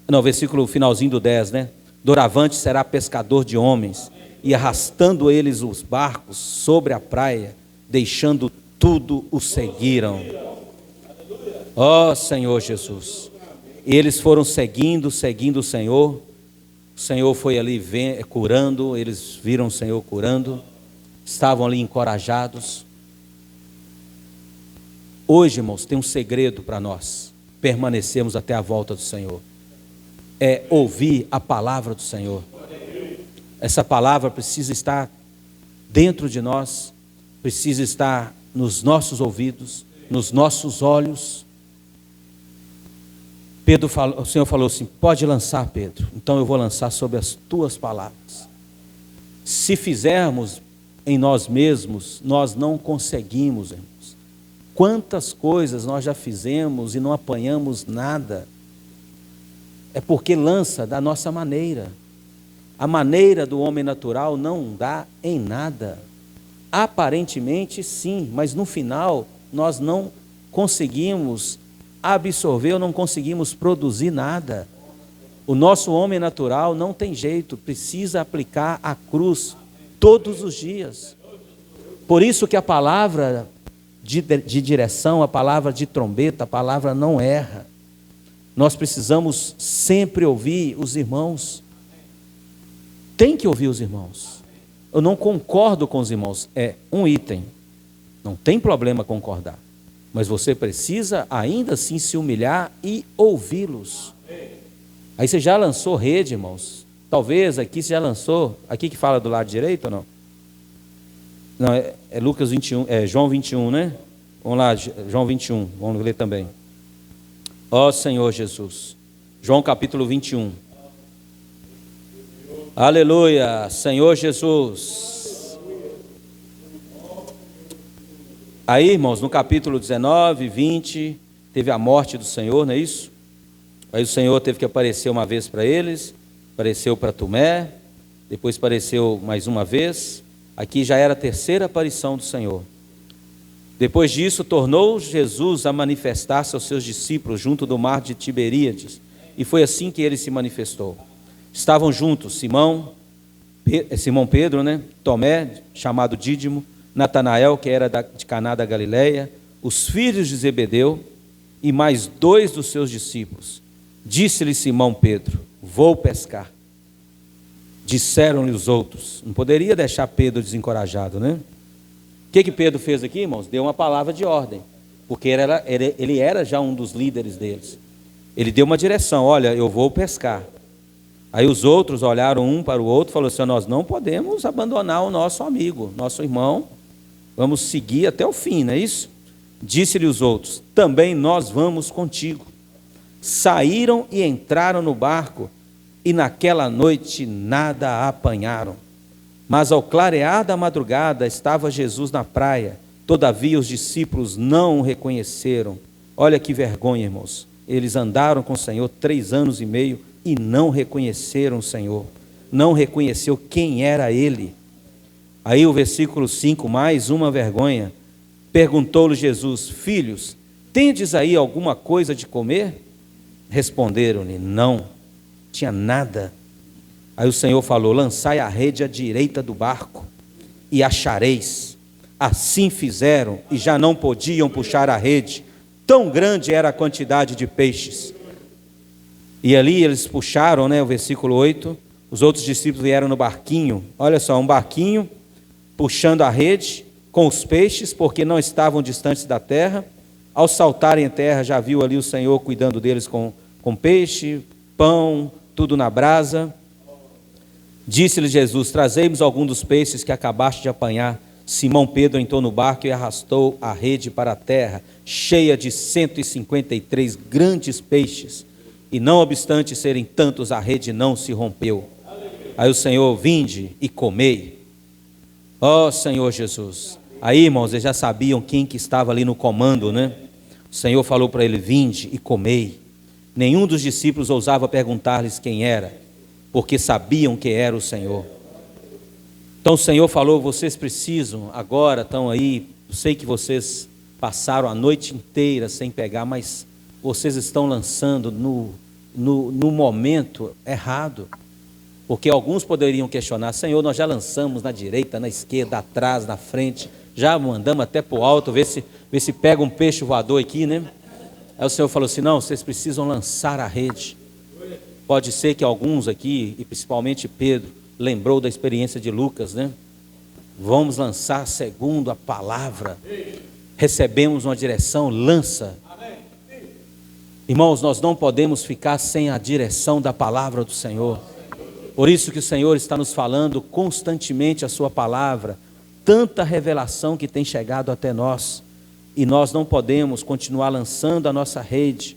Speaker 1: Não, versículo finalzinho do 10, né? Doravante será pescador de homens. E arrastando eles os barcos sobre a praia, deixando tudo, o seguiram. Ó Senhor Jesus. E eles foram seguindo o Senhor. O Senhor foi ali curando, eles viram o Senhor curando. Estavam ali encorajados. Hoje, irmãos, tem um segredo para nós permanecermos até a volta do Senhor. É ouvir a palavra do Senhor. Essa palavra precisa estar dentro de nós, precisa estar nos nossos ouvidos, nos nossos olhos. O Senhor falou assim: pode lançar, Pedro. Então eu vou lançar sobre as tuas palavras. Se fizermos em nós mesmos, nós não conseguimos, irmãos. Quantas coisas nós já fizemos e não apanhamos nada. É porque lança da nossa maneira. A maneira do homem natural não dá em nada. Aparentemente sim, mas no final nós não conseguimos absorver, ou não conseguimos produzir nada. O nosso homem natural não tem jeito, precisa aplicar a cruz todos os dias. Por isso que a palavra de direção, a palavra de trombeta, a palavra não erra. Nós precisamos sempre ouvir os irmãos. Tem que ouvir os irmãos. Eu não concordo com os irmãos, é um item. Não tem problema concordar. Mas você precisa ainda assim se humilhar e ouvi-los. Aí você já lançou rede, irmãos? Talvez aqui você já lançou. Aqui que fala do lado direito ou não? Não, é Lucas 21, é João 21, né? Vamos lá, João 21, vamos ler também. Ó Senhor Jesus. João capítulo 21. Aleluia, Senhor Jesus. Aí, irmãos, no capítulo 19, 20, teve a morte do Senhor, não é isso? Aí o Senhor teve que aparecer uma vez para eles, apareceu para Tomé, depois apareceu mais uma vez. Aqui já era a terceira aparição do Senhor. Depois disso, tornou Jesus a manifestar-se aos seus discípulos junto do mar de Tiberíades, e foi assim que ele se manifestou. Estavam juntos Simão Pedro, né? Tomé, chamado Dídimo, Natanael, que era de Caná da Galileia, os filhos de Zebedeu e mais 2 dos seus discípulos. Disse-lhe Simão Pedro: vou pescar. Disseram-lhe os outros. Não poderia deixar Pedro desencorajado, né? O que Pedro fez aqui, irmãos? Deu uma palavra de ordem, porque ele era já um dos líderes deles. Ele deu uma direção: olha, eu vou pescar. Aí os outros olharam um para o outro e falaram assim: nós não podemos abandonar o nosso amigo, nosso irmão, vamos seguir até o fim, não é isso? Disse-lhe os outros: também nós vamos contigo. Saíram e entraram no barco, e naquela noite nada apanharam. Mas ao clarear da madrugada estava Jesus na praia, todavia os discípulos não o reconheceram. Olha que vergonha, irmãos. Eles andaram com o Senhor 3 anos e meio e não reconheceram o Senhor, não reconheceu quem era Ele. Aí o versículo 5, mais uma vergonha. Perguntou-lhe Jesus: filhos, tendes aí alguma coisa de comer? Responderam-lhe: não, tinha nada. Aí o Senhor falou: lançai a rede à direita do barco e achareis. Assim fizeram e já não podiam puxar a rede, tão grande era a quantidade de peixes. E ali eles puxaram, né, o versículo 8, os outros discípulos vieram no barquinho, olha só, um barquinho, puxando a rede com os peixes, porque não estavam distantes da terra. Ao saltarem em terra, já viu ali o Senhor cuidando deles com peixe, pão, tudo na brasa. Disse-lhe Jesus: trazei-nos algum dos peixes que acabaste de apanhar. Simão Pedro entrou no barco e arrastou a rede para a terra, cheia de 153 grandes peixes. E não obstante serem tantos, a rede não se rompeu. Aí o Senhor: vinde e comei. Ó Senhor Jesus. Aí, irmãos, eles já sabiam quem que estava ali no comando, né? O Senhor falou para ele: vinde e comei. Nenhum dos discípulos ousava perguntar-lhes quem era, porque sabiam que era o Senhor. Então o Senhor falou: vocês precisam, agora estão aí, eu sei que vocês passaram a noite inteira sem pegar, mas vocês estão lançando no momento errado. Porque alguns poderiam questionar: Senhor, nós já lançamos na direita, na esquerda, atrás, na frente, já mandamos até para o alto, ver se pega um peixe voador aqui, né? Aí o Senhor falou assim: não, vocês precisam lançar a rede. Pode ser que alguns aqui, e principalmente Pedro, lembrou da experiência de Lucas, né? Vamos lançar segundo a palavra. Recebemos uma direção, lança. Irmãos, nós não podemos ficar sem a direção da palavra do Senhor. Por isso que o Senhor está nos falando constantemente a sua palavra. Tanta revelação que tem chegado até nós. E nós não podemos continuar lançando a nossa rede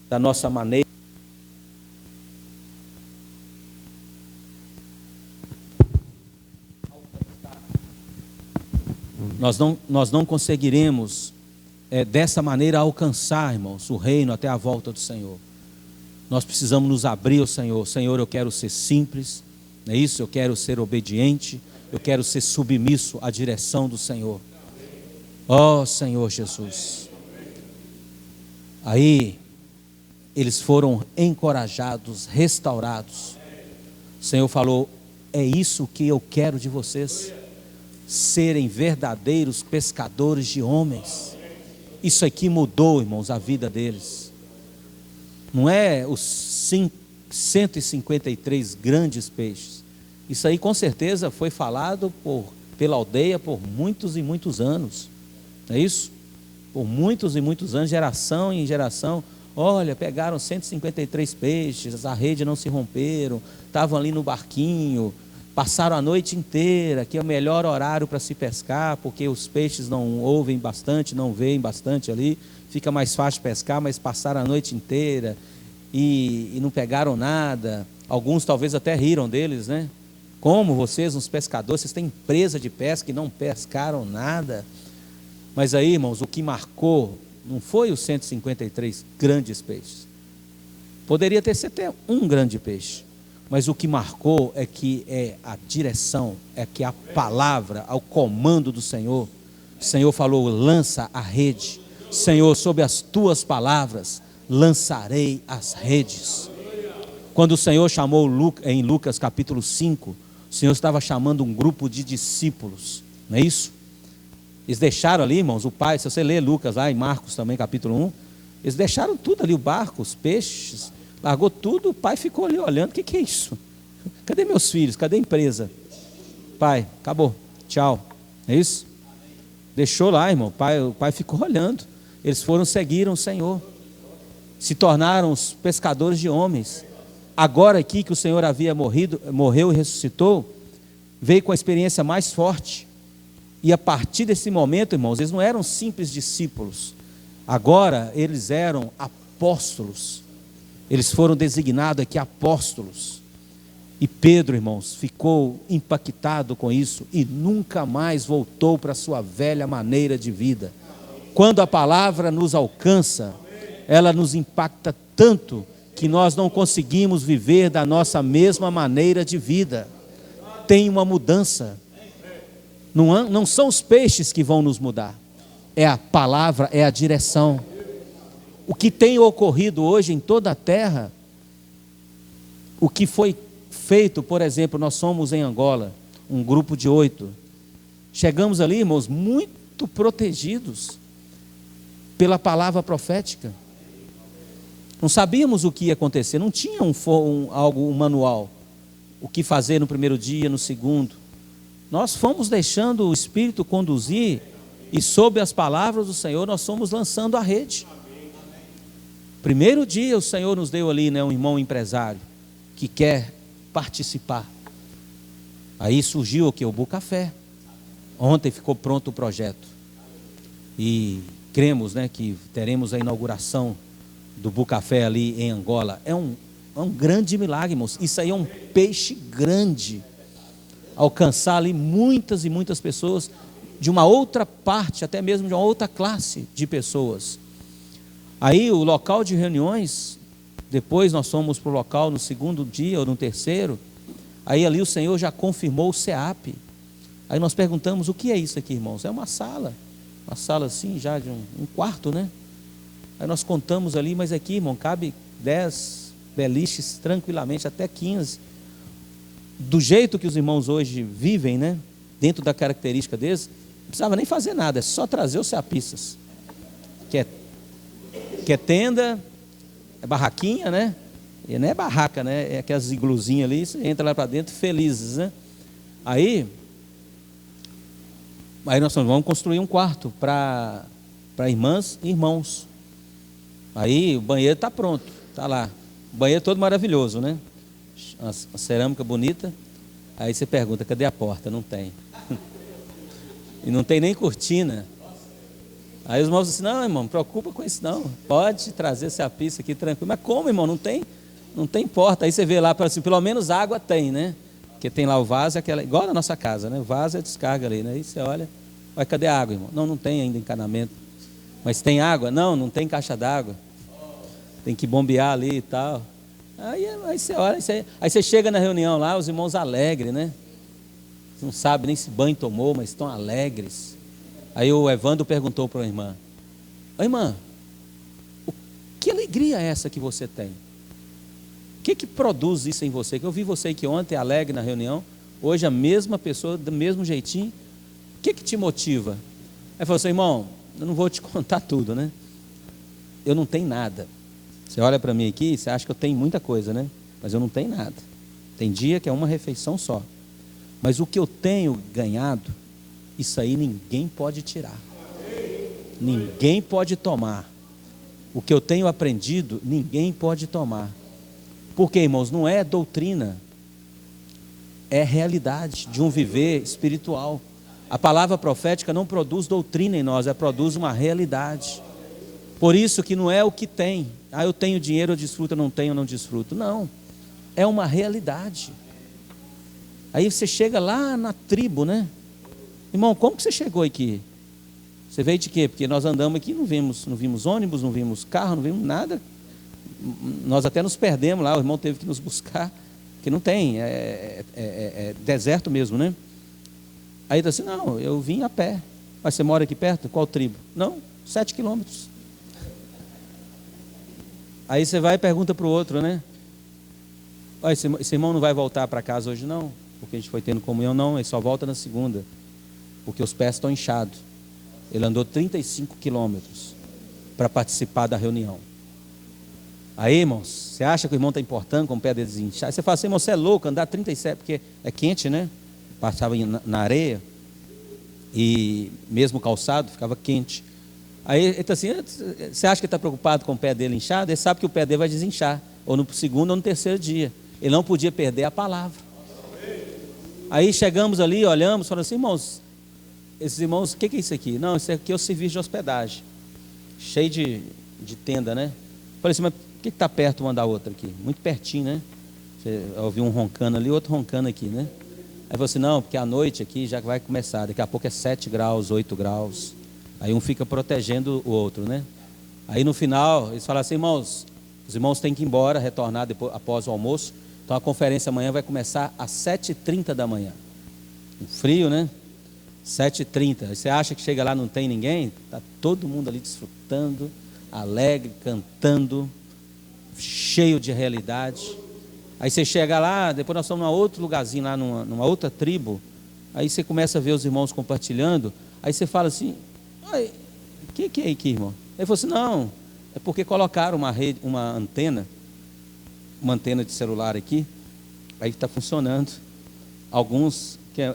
Speaker 1: da nossa maneira. Nós não conseguiremos dessa maneira alcançar, irmãos, o reino até a volta do Senhor. Nós precisamos nos abrir ao Senhor. Senhor, eu quero ser simples, não é isso? Eu quero ser obediente, eu quero ser submisso à direção do Senhor. Ó Senhor Jesus. Aí eles foram encorajados, restaurados. O Senhor falou: é isso que eu quero de vocês, serem verdadeiros pescadores de homens. Isso aqui mudou, irmãos, a vida deles. Não é os 153 grandes peixes. Isso aí com certeza foi falado pela aldeia por muitos e muitos anos. Não é isso? Por muitos e muitos anos, geração em geração. Olha, pegaram 153 peixes, a rede não se romperam, estavam ali no barquinho, passaram a noite inteira, que é o melhor horário para se pescar, porque os peixes não ouvem bastante, não veem bastante ali, fica mais fácil pescar, mas passaram a noite inteira e não pegaram nada. Alguns talvez até riram deles, né? Como vocês, uns pescadores, vocês têm empresa de pesca e não pescaram nada. Mas aí, irmãos, o que marcou não foi os 153 grandes peixes. Poderia ter sido até um grande peixe, mas o que marcou é que é a direção, é que a palavra, ao comando do Senhor. O Senhor falou: lança a rede. Senhor, sob as tuas palavras lançarei as redes. Quando o Senhor chamou em Lucas capítulo 5, o Senhor estava chamando um grupo de discípulos, não é isso? Eles deixaram ali, irmãos, o pai, se você ler Lucas lá em Marcos também, capítulo 1, eles deixaram tudo ali, o barco, os peixes, largou tudo, o pai ficou ali olhando: o que é isso? Cadê meus filhos? Cadê a empresa? Pai, acabou, tchau, é isso? Deixou lá, irmão, o pai ficou olhando. Eles seguiram o Senhor, se tornaram os pescadores de homens. Agora aqui que o Senhor havia morreu e ressuscitou, veio com a experiência mais forte. E a partir desse momento, irmãos, eles não eram simples discípulos. Agora eles eram apóstolos. Eles foram designados aqui apóstolos. E Pedro, irmãos, ficou impactado com isso e nunca mais voltou para a sua velha maneira de vida. Quando a palavra nos alcança, ela nos impacta tanto que nós não conseguimos viver da nossa mesma maneira de vida. Tem uma mudança. Não são os peixes que vão nos mudar, é a palavra, é a direção. O que tem ocorrido hoje em toda a terra, o que foi feito, por exemplo, nós somos em Angola, um grupo de 8, chegamos ali, irmãos, muito protegidos pela palavra profética. Não sabíamos o que ia acontecer, não tinha um manual, o que fazer no primeiro dia, no segundo. Nós fomos deixando o Espírito conduzir e sob as palavras do Senhor nós fomos lançando a rede. Primeiro dia o Senhor nos deu ali, né, um irmão empresário que quer participar. Aí surgiu o que? O Bucafé. Ontem ficou pronto o projeto. E cremos, né, que teremos a inauguração do Bucafé ali em Angola. É um grande milagre, irmãos. Isso aí é um peixe grande. Alcançar ali muitas e muitas pessoas de uma outra parte, até mesmo de uma outra classe de pessoas. Aí o local de reuniões, depois nós fomos para o local no segundo dia ou no terceiro, aí ali o Senhor já confirmou o CEAP. Aí nós perguntamos: o que é isso aqui, irmãos? É uma sala assim, já de um quarto, né? Aí nós contamos ali, mas aqui, irmão, cabe 10 beliches tranquilamente, até 15. Do jeito que os irmãos hoje vivem, né? Dentro da característica deles, não precisava nem fazer nada, é só trazer os ceapistas. Que é tenda, é barraquinha, né? E não é barraca, né? É aquelas igluzinhas ali, você entra lá para dentro felizes, né? Aí nós vamos construir um quarto para irmãs e irmãos. Aí o banheiro está pronto, está lá. O banheiro todo maravilhoso, né? A cerâmica bonita. Aí você pergunta: cadê a porta? Não tem. E não tem nem cortina. Aí os irmãos dizem: não, irmão, não preocupa com isso não, pode trazer essa pista aqui tranquilo. Mas como, irmão? Não tem porta. Aí você vê lá, assim, pelo menos água tem, né? Porque tem lá o vaso, igual na nossa casa, né? O vaso é descarga ali, né? Aí você olha: vai, cadê a água, irmão? Não tem ainda encanamento. Mas tem água? Não tem caixa d'água. Tem que bombear ali e tal. Aí você olha, aí você chega na reunião lá, os irmãos alegres, né? Não sabe nem se banho tomou, mas estão alegres. Aí o Evandro perguntou para a irmã: ô irmã, que alegria é essa que você tem? O que produz isso em você? Que eu vi você que ontem alegre na reunião, hoje a mesma pessoa, do mesmo jeitinho. O que te motiva? Aí falou assim: irmão, eu não vou te contar tudo, né? Eu não tenho nada. Você olha para mim aqui, você acha que eu tenho muita coisa, né? Mas eu não tenho nada. Tem dia que é uma refeição só. Mas o que eu tenho ganhado, isso aí ninguém pode tirar. Ninguém pode tomar. O que eu tenho aprendido, ninguém pode tomar. Porque, irmãos, não é doutrina, é realidade de um viver espiritual. A palavra profética não produz doutrina em nós, ela produz uma realidade. Por isso que não é o que tem. Eu tenho dinheiro, eu desfruto, eu não tenho, eu não desfruto. Não, é uma realidade. Aí você chega lá na tribo, né? Irmão, como que você chegou aqui? Você veio de quê? Porque nós andamos aqui, não vimos ônibus, não vimos carro, não vimos nada. Nós até nos perdemos lá, o irmão teve que nos buscar, que não tem, é deserto mesmo, né? Aí ele disse assim, não, eu vim a pé. Mas você mora aqui perto? Qual tribo? Não, 7 quilômetros. Aí você vai e pergunta para o outro, né? Olha, esse irmão não vai voltar para casa hoje não, porque a gente foi tendo comunhão, não, ele só volta na segunda, porque os pés estão inchados. Ele andou 35 quilômetros para participar da reunião. Aí, irmãos, você acha que o irmão está importando com o pé dele desinchado? Você fala assim, irmão, você é louco andar 37, porque é quente, né? Passava na areia, e mesmo calçado ficava quente. Aí ele está assim, você acha que ele está preocupado com o pé dele inchado? Ele sabe que o pé dele vai desinchar, ou no segundo ou no terceiro dia. Ele não podia perder a palavra. Aí chegamos ali, olhamos, falamos assim, irmãos, esses irmãos, o que é isso aqui? Não, isso aqui é o serviço de hospedagem, cheio de tenda, né? Falei assim, mas por que está perto uma da outra aqui? Muito pertinho, né? Você ouviu um roncando ali, outro roncando aqui, né? Aí falou assim, não, porque a noite aqui já vai começar, daqui a pouco é 7 graus, 8 graus. Aí um fica protegendo o outro, né? Aí no final, eles falaram assim, irmãos, os irmãos têm que ir embora, retornar depois, após o almoço. Então a conferência amanhã vai começar às 7h30 da manhã. Um frio, né? 7h30. Você acha que chega lá e não tem ninguém? Está todo mundo ali desfrutando, alegre, cantando, cheio de realidade. Aí você chega lá, depois nós estamos em outro lugarzinho, lá numa outra tribo. Aí você começa a ver os irmãos compartilhando. Aí você fala assim, o que é aqui, irmão? Ele falou assim, não, é porque colocaram uma antena de celular aqui, aí está funcionando. Alguns que a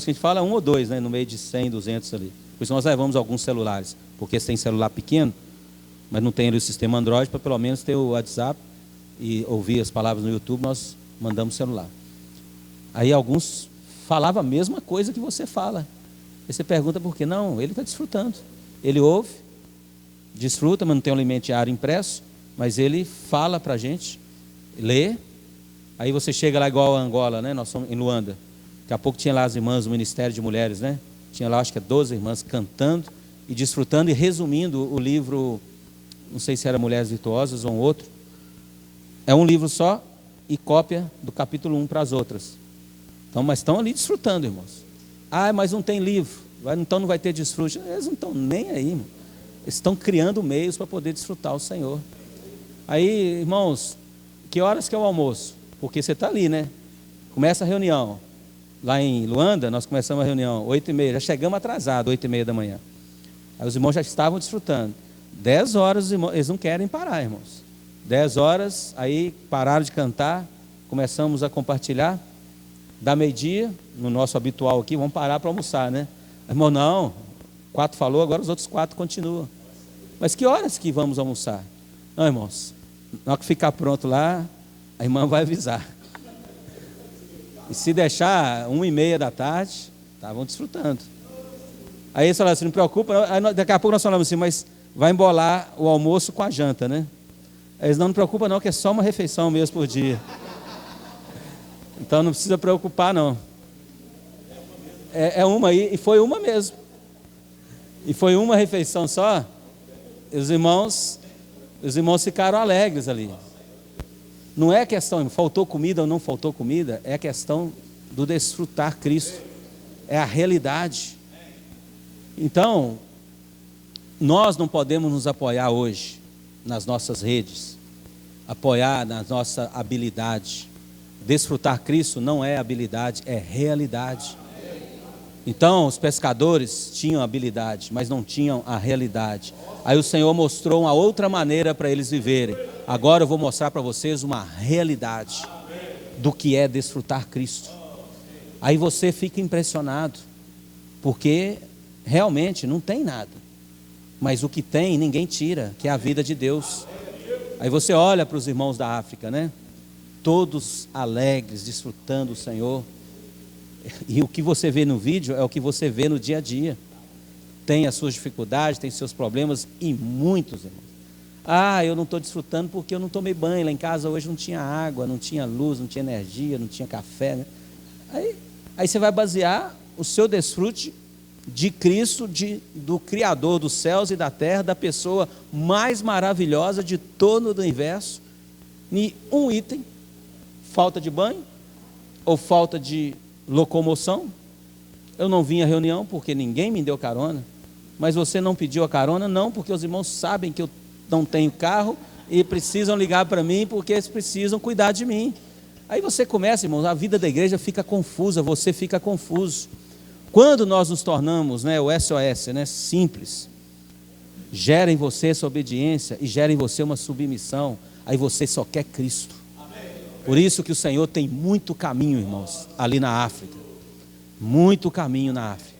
Speaker 1: gente fala 1 ou 2, né, no meio de 100, 200 ali. Por isso nós levamos alguns celulares, porque você tem celular pequeno, mas não tem ali o sistema Android, para pelo menos ter o WhatsApp e ouvir as palavras no YouTube, nós mandamos celular. Aí alguns falavam a mesma coisa que você fala. Aí você pergunta por quê? Não, ele está desfrutando. Ele ouve, desfruta, mas não tem um alimento diário impresso, mas ele fala para a gente, lê. Aí você chega lá igual a Angola, né? Nós somos em Luanda. Daqui a pouco tinha lá as irmãs do Ministério de Mulheres, né? Tinha lá, acho que 12 irmãs cantando e desfrutando e resumindo o livro, não sei se era Mulheres Virtuosas ou um outro. É um livro só e cópia do capítulo 1 para as outras. Então, mas estão ali desfrutando, irmãos. Mas não tem livro, então não vai ter desfrute. Eles não estão nem aí, irmão. Eles estão criando meios para poder desfrutar o Senhor. Aí, irmãos, que horas que é o almoço? Porque você está ali, né? Começa a reunião. Lá em Luanda, nós começamos a reunião 8h30, já chegamos atrasados, 8h30 da manhã. Aí os irmãos já estavam desfrutando. 10 horas, eles não querem parar, irmãos. 10 horas, aí pararam de cantar, começamos a compartilhar. Da meio-dia, no nosso habitual aqui, vamos parar para almoçar, né? Irmão, não, 4 falou, agora os outros 4 continuam. Mas que horas que vamos almoçar? Não, irmãos, na hora que ficar pronto lá, a irmã vai avisar. E se deixar 1h30 da tarde, estavam desfrutando. Aí eles falaram assim, não preocupa, aí daqui a pouco nós falamos assim, mas vai embolar o almoço com a janta, né? Aí eles não preocupa não, que é só uma refeição mesmo por dia. Então não precisa preocupar não. É uma aí, e foi uma mesmo. E foi uma refeição só. Os irmãos ficaram alegres ali. Não é questão, faltou comida ou não faltou comida, é a questão do desfrutar Cristo. É a realidade. Então, nós não podemos nos apoiar hoje nas nossas redes, apoiar na nossa habilidade. Desfrutar Cristo não é habilidade, é realidade. Então os pescadores tinham habilidade, mas não tinham a realidade. Aí o Senhor mostrou uma outra maneira para eles viverem. Agora eu vou mostrar para vocês uma realidade do que é desfrutar Cristo. Aí você fica impressionado, porque realmente não tem nada, mas o que tem ninguém tira, que é a vida de Deus. Aí você olha para os irmãos da África, né? Todos alegres, desfrutando o Senhor. E o que você vê no vídeo é o que você vê no dia a dia. Tem as suas dificuldades, tem seus problemas, e muitos, irmãos. Ah, eu não estou desfrutando porque eu não tomei banho. Lá em casa hoje não tinha água, não tinha luz, não tinha energia, não tinha café, né? Aí você vai basear o seu desfrute de Cristo, do Criador dos céus e da terra, da pessoa mais maravilhosa de todo o universo, em um item: falta de banho ou falta de locomoção. Eu não vim à reunião porque ninguém me deu carona. Mas você não pediu a carona? Não, porque os irmãos sabem que eu não tenho carro e precisam ligar para mim porque eles precisam cuidar de mim. Aí você começa, irmãos, a vida da igreja fica confusa, você fica confuso. Quando nós nos tornamos, né, o SOS, né, simples, gera em você essa obediência e gera em você uma submissão, aí você só quer Cristo. Por isso que o Senhor tem muito caminho, irmãos, ali na África. Muito caminho na África.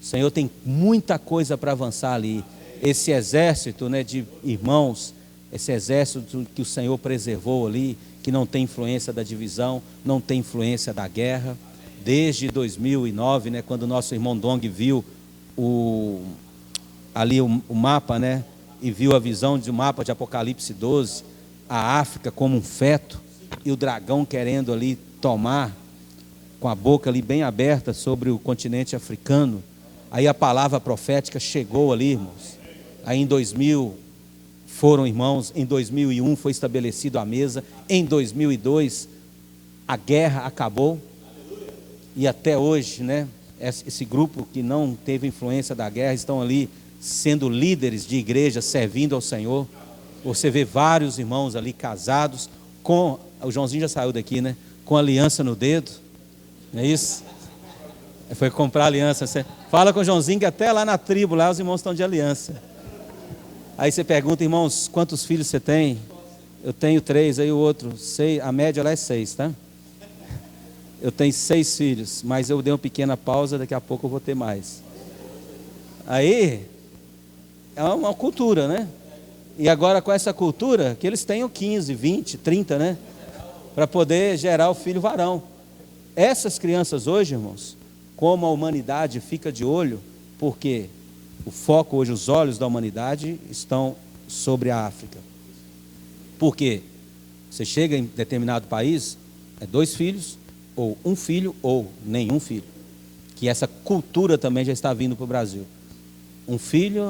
Speaker 1: O Senhor tem muita coisa para avançar ali. Esse exército, né, de irmãos, esse exército que o Senhor preservou ali, que não tem influência da divisão, não tem influência da guerra. Desde 2009, né, quando o nosso irmão Dong viu ali o mapa, né, e viu a visão de um mapa de Apocalipse 12, a África como um feto, e o dragão querendo ali tomar, com a boca ali bem aberta sobre o continente africano. Aí a palavra profética chegou ali, irmãos. Aí em 2000 foram irmãos, em 2001 foi estabelecido a mesa, em 2002 a guerra acabou, e até hoje, né, esse grupo que não teve influência da guerra estão ali sendo líderes de igreja, servindo ao Senhor. Você vê vários irmãos ali casados, com, o Joãozinho já saiu daqui, né, com aliança no dedo, não é isso? Foi comprar aliança. Você fala com o Joãozinho que até lá na tribo, lá os irmãos estão de aliança. Aí você pergunta, irmãos, quantos filhos você tem? Eu tenho 3, aí o outro, 6, a média lá é 6, tá? Eu tenho 6 filhos, mas eu dei uma pequena pausa, daqui a pouco eu vou ter mais. Aí, é uma cultura, né? E agora com essa cultura, que eles tenham 15, 20, 30, né? Para poder gerar o filho varão. Essas crianças hoje, irmãos, como a humanidade fica de olho, porque o foco hoje, os olhos da humanidade estão sobre a África. Por quê? Você chega em determinado país, é 2 filhos, ou 1 filho, ou nenhum filho. Que essa cultura também já está vindo para o Brasil. 1 filho,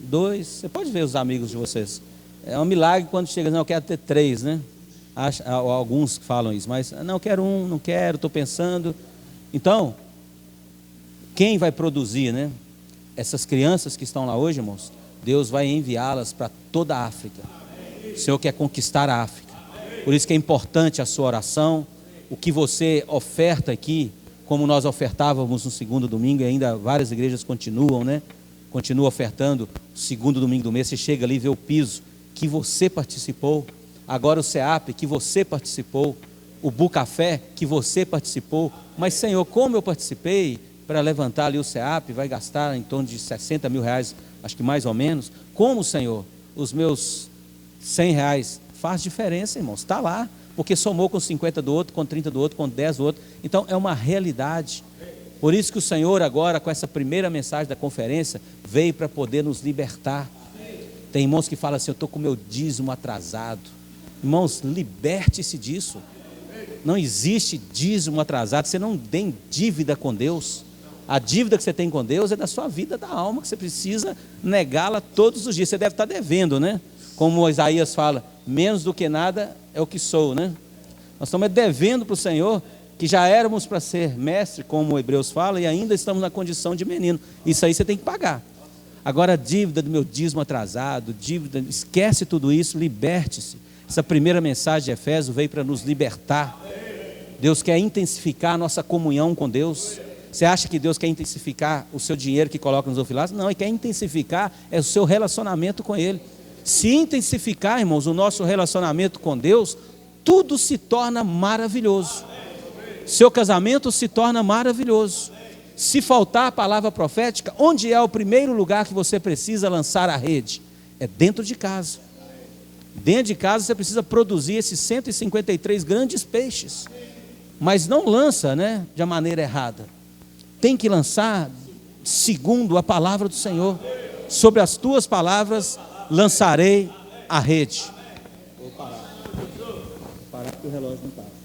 Speaker 1: 2, você pode ver os amigos de vocês. É um milagre quando chega, não, eu quero ter 3, né? Alguns falam isso, mas não, eu quero 1, não quero, estou pensando. Então, quem vai produzir, né? Essas crianças que estão lá hoje, irmãos, Deus vai enviá-las para toda a África. O Senhor quer conquistar a África. Por isso que é importante a sua oração, o que você oferta aqui, como nós ofertávamos no segundo domingo, e ainda várias igrejas continuam, né? Continuam ofertando o segundo domingo do mês. Você chega ali e vê o piso que você participou. Agora o CEAP que você participou. O Bucafé que você participou. Mas, Senhor, como eu participei para levantar ali o CEAP, vai gastar em torno de 60 mil reais, acho que mais ou menos. Como, Senhor, os meus 100 reais faz diferença, irmãos, está lá, porque somou com 50 do outro, com 30 do outro, com 10 do outro. Então é uma realidade. Por isso que o Senhor agora, com essa primeira mensagem da conferência, veio para poder nos libertar. Tem irmãos que falam assim, eu estou com o meu dízimo atrasado. Irmãos, liberte-se disso. Não existe dízimo atrasado. Você não tem dívida com Deus. A dívida que você tem com Deus é da sua vida, da alma, que você precisa negá-la todos os dias. Você deve estar devendo, né? Como Isaías fala, menos do que nada é o que sou, né? Nós estamos devendo para o Senhor, que já éramos para ser mestre, como o Hebreus fala, e ainda estamos na condição de menino. Isso aí você tem que pagar. Agora a dívida do meu dízimo atrasado, dívida, esquece tudo isso, liberte-se. Essa primeira mensagem de Efésios veio para nos libertar. Deus quer intensificar a nossa comunhão com Deus. Você acha que Deus quer intensificar o seu dinheiro que coloca nos ofilados? Não, Ele quer intensificar o seu relacionamento com Ele. Se intensificar, irmãos, o nosso relacionamento com Deus, tudo se torna maravilhoso. Seu casamento se torna maravilhoso. Se faltar a palavra profética, onde é o primeiro lugar que você precisa lançar a rede? É dentro de casa. Dentro de casa você precisa produzir esses 153 grandes peixes. Mas não lança, de maneira errada. Tem que lançar segundo a palavra do Senhor. Sobre as tuas palavras lançarei a rede. Vou parar porque o relógio não para.